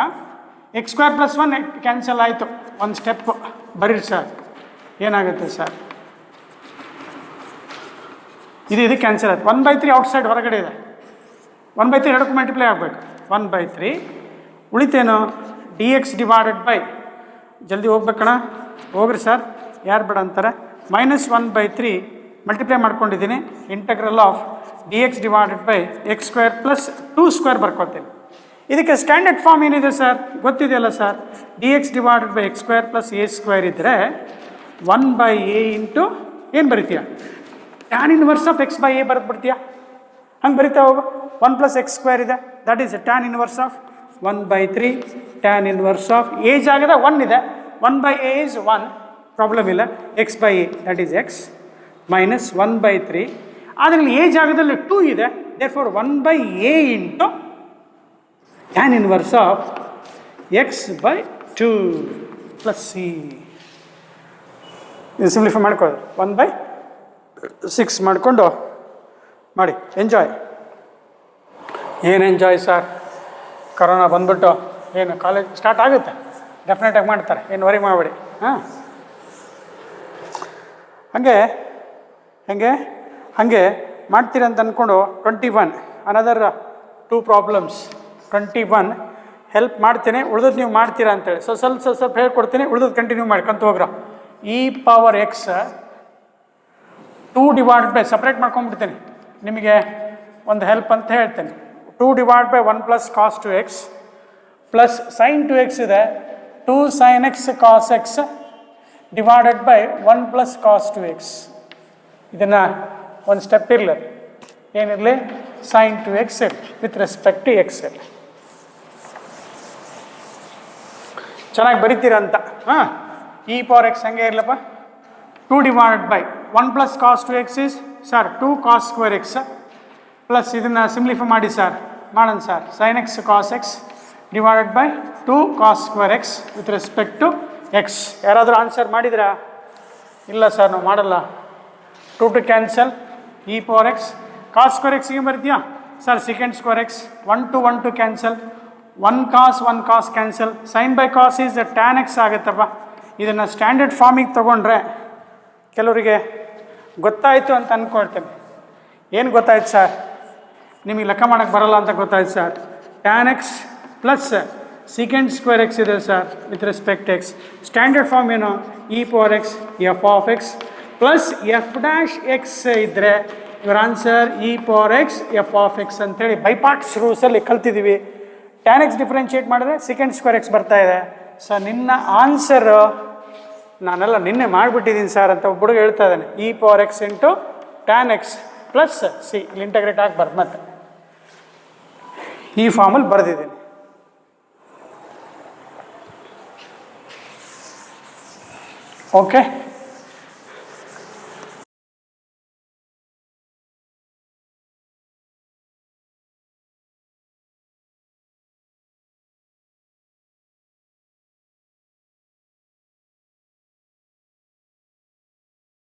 Speaker 2: ಎಕ್ಸ್ ಸ್ಕ್ವೇರ್ ಪ್ಲಸ್ 1 ಕ್ಯಾನ್ಸಲ್ ಆಯಿತು. ಒಂದು ಸ್ಟೆಪ್ ಬರೀರಿ ಸರ್. ಏನಾಗುತ್ತೆ ಸರ್? ಇದು ಕ್ಯಾನ್ಸಲ್ ಆಯಿತು. 1/3 ಔಟ್ಸೈಡ್ ಹೊರಗಡೆ ಇದೆ. 1/3 ಎರಡಕ್ಕೂ ಮಲ್ಟಿಪ್ಲೈ ಆಗಬೇಕು. 1/3 ಉಳಿತೇನು? ಡಿ ಎಕ್ಸ್ ಡಿವೈಡೆಡ್ ಬೈ ಜಲ್ದಿ ಹೋಗ್ಬೇಕಣ್ಣ, ಹೋಗ್ರಿ ಸರ್, ಯಾರು ಬೇಡ ಅಂತಾರೆ. -1/3 ಮಲ್ಟಿಪ್ಲೈ ಮಾಡ್ಕೊಂಡಿದ್ದೀನಿ, integral of dx divided by x square plus 2² ಬರ್ಕೊತೀನಿ. ಇದಕ್ಕೆ ಸ್ಟ್ಯಾಂಡರ್ಡ್ ಫಾರ್ಮ್ ಏನಿದೆ ಸರ್, ಗೊತ್ತಿದೆಯಲ್ಲ sir, dx divided by x square plus a² ಇದ್ದರೆ 1/a ಇಂಟು ಏನು ಬರಿತೀಯ, tan ಇನ್ವರ್ಸ್ ಆಫ್ x/a ಬರೆದ್ಬಿಡ್ತೀಯ. ಹಂಗೆ ಬರಿತಾ ಹೋಗು. 1 + x² ಇದೆ, that is tan inverse of 1/3 tan inverse of a ಜಾಗದ 1 ಇದೆ, 1/a is 1, ಪ್ರಾಬ್ಲಮ್ ಇಲ್ಲ. x/a that is x minus 1/3, ಅದರಲ್ಲಿ a ಜಾಗದಲ್ಲಿ 2 ಇದೆ, therefore 1/a into tan inverse of x/2 plus c. ಇದು ಸಿಂಪ್ಲಿಫೈ ಮಾಡ್ಕೊಳ್ಳೋದು, 1/6 ಮಾಡಿಕೊಂಡು ಮಾಡಿ. ಎಂಜಾಯ್. ಏನು ಎಂಜಾಯ್ ಸರ್, ಕರೋನಾ ಬಂದ್ಬಿಟ್ಟು ಏನು ಕಾಲೇಜ್ ಸ್ಟಾರ್ಟ್ ಆಗುತ್ತೆ, ಡೆಫಿನೆಟಾಗಿ ಮಾಡ್ತಾರೆ, ಏನು ವರಿ ಮಾಡಬೇಡಿ. ಹಾಂ, ಹಾಗೆ ಮಾಡ್ತೀರಂತ ಅಂದ್ಕೊಂಡು 21 ಅನದರ್ 2 ಪ್ರಾಬ್ಲಮ್ಸ್. 21 ಹೆಲ್ಪ್ ಮಾಡ್ತೀನಿ, ಉಳಿದದ್ದು ನೀವು ಮಾಡ್ತೀರಾ ಅಂತೇಳಿ ಸ್ವಲ್ಪ ಹೇಳ್ಕೊಡ್ತೀನಿ, ಉಳಿದದ್ದು ಕಂಟಿನ್ಯೂ ಮಾಡ್ಕೊಂತ ಹೋಗ್ರ. e⁻x 2 ಡಿವೈಡೆಡ್ ಬೈ ಸಪ್ರೇಟ್ ಮಾಡ್ಕೊಂಡ್ಬಿಡ್ತೀನಿ, ನಿಮಗೆ ಒಂದು ಹೆಲ್ಪ್ ಅಂತ ಹೇಳ್ತೇನೆ. 2 divide by 1 + cos 2x plus sin 2x ಇದೆ, 2 sin x cos x divided by 1 + cos 2x. ಇದನ್ನು ಒಂದು ಸ್ಟೆಪ್ ಇರಲಿ, ಏನಿರಲಿ, sin 2x with respect to x. ಚೆನ್ನಾಗಿ ಬರಿತೀರಂತ. ಹಾಂ, e⁻x ಹಂಗೆ ಇರಲಪ್ಪ. 2 divided by 1 + cos 2x is sir 2 cos² x plus ಇದನ್ನು ಸಿಂಪ್ಲಿಫೈ ಮಾಡಿ ಸರ್, ಮಾಡೋಣ sir, sin x cos x divided by 2 cos² x with respect to x. ಯಾರಾದರೂ ಆನ್ಸರ್ ಮಾಡಿದ್ರಾ? ಇಲ್ಲ ಸರ್, ನಾವು ಮಾಡಲ್ಲ. 2 ಕ್ಯಾನ್ಸಲ್, e⁻x cos² x ಹೀಗೆ ಬರೀತೀಯಾ ಸರ್, sec² x 1 to cancel, 1 cos cancel, sin by cos is tan x ಆಗುತ್ತಪ್ಪ. ಇದನ್ನು ಸ್ಟ್ಯಾಂಡರ್ಡ್ ಫಾರ್ಮಿಗೆ ತೊಗೊಂಡ್ರೆ ಕೆಲವರಿಗೆ ಗೊತ್ತಾಯಿತು ಅಂತ ಅಂದ್ಕೊಳ್ತೇನೆ. ಏನು ಗೊತ್ತಾಯ್ತು ಸರ್, ನಿಮಗೆ ಲೆಕ್ಕ ಮಾಡೋಕ್ಕೆ ಬರಲ್ಲ ಅಂತ ಗೊತ್ತಾಯ್ತು sir. tan x plus sec² x ಇದೆ sir with respect x. Standard form ಏನು, e⁻x f(x) ಪ್ಲಸ್ f'(x) ಇದ್ದರೆ ಇವರ ಆನ್ಸರ್ e⁻x f(x) ಅಂತೇಳಿ ಬೈ ಪಾರ್ಟ್ಸ್ ರೂಲ್ಸಲ್ಲಿ ಕಲ್ತಿದ್ದೀವಿ. tan x ಡಿಫ್ರೆನ್ಷಿಯೇಟ್ ಮಾಡಿದ್ರೆ sec² x ಬರ್ತಾ ಇದೆ. ಸರ್ ನಿನ್ನ ಆನ್ಸರು ನಾನೆಲ್ಲ ನಿನ್ನೆ ಮಾಡಿಬಿಟ್ಟಿದ್ದೀನಿ ಸರ್ ಅಂತ ಒಬ್ಬ ಹುಡುಗ ಹೇಳ್ತಾ ಇದ್ದಾನೆ. e⁻x into tan x plus c ಇಲ್ಲಿ ಇಂಟಗ್ರೇಟ್ ಆಗಬಾರ್ದು, ಮತ್ತೆ ಈ ಫಾರ್ಮಲ್ಲಿ ಬರೆದಿದ್ದೀನಿ. ಓಕೆ.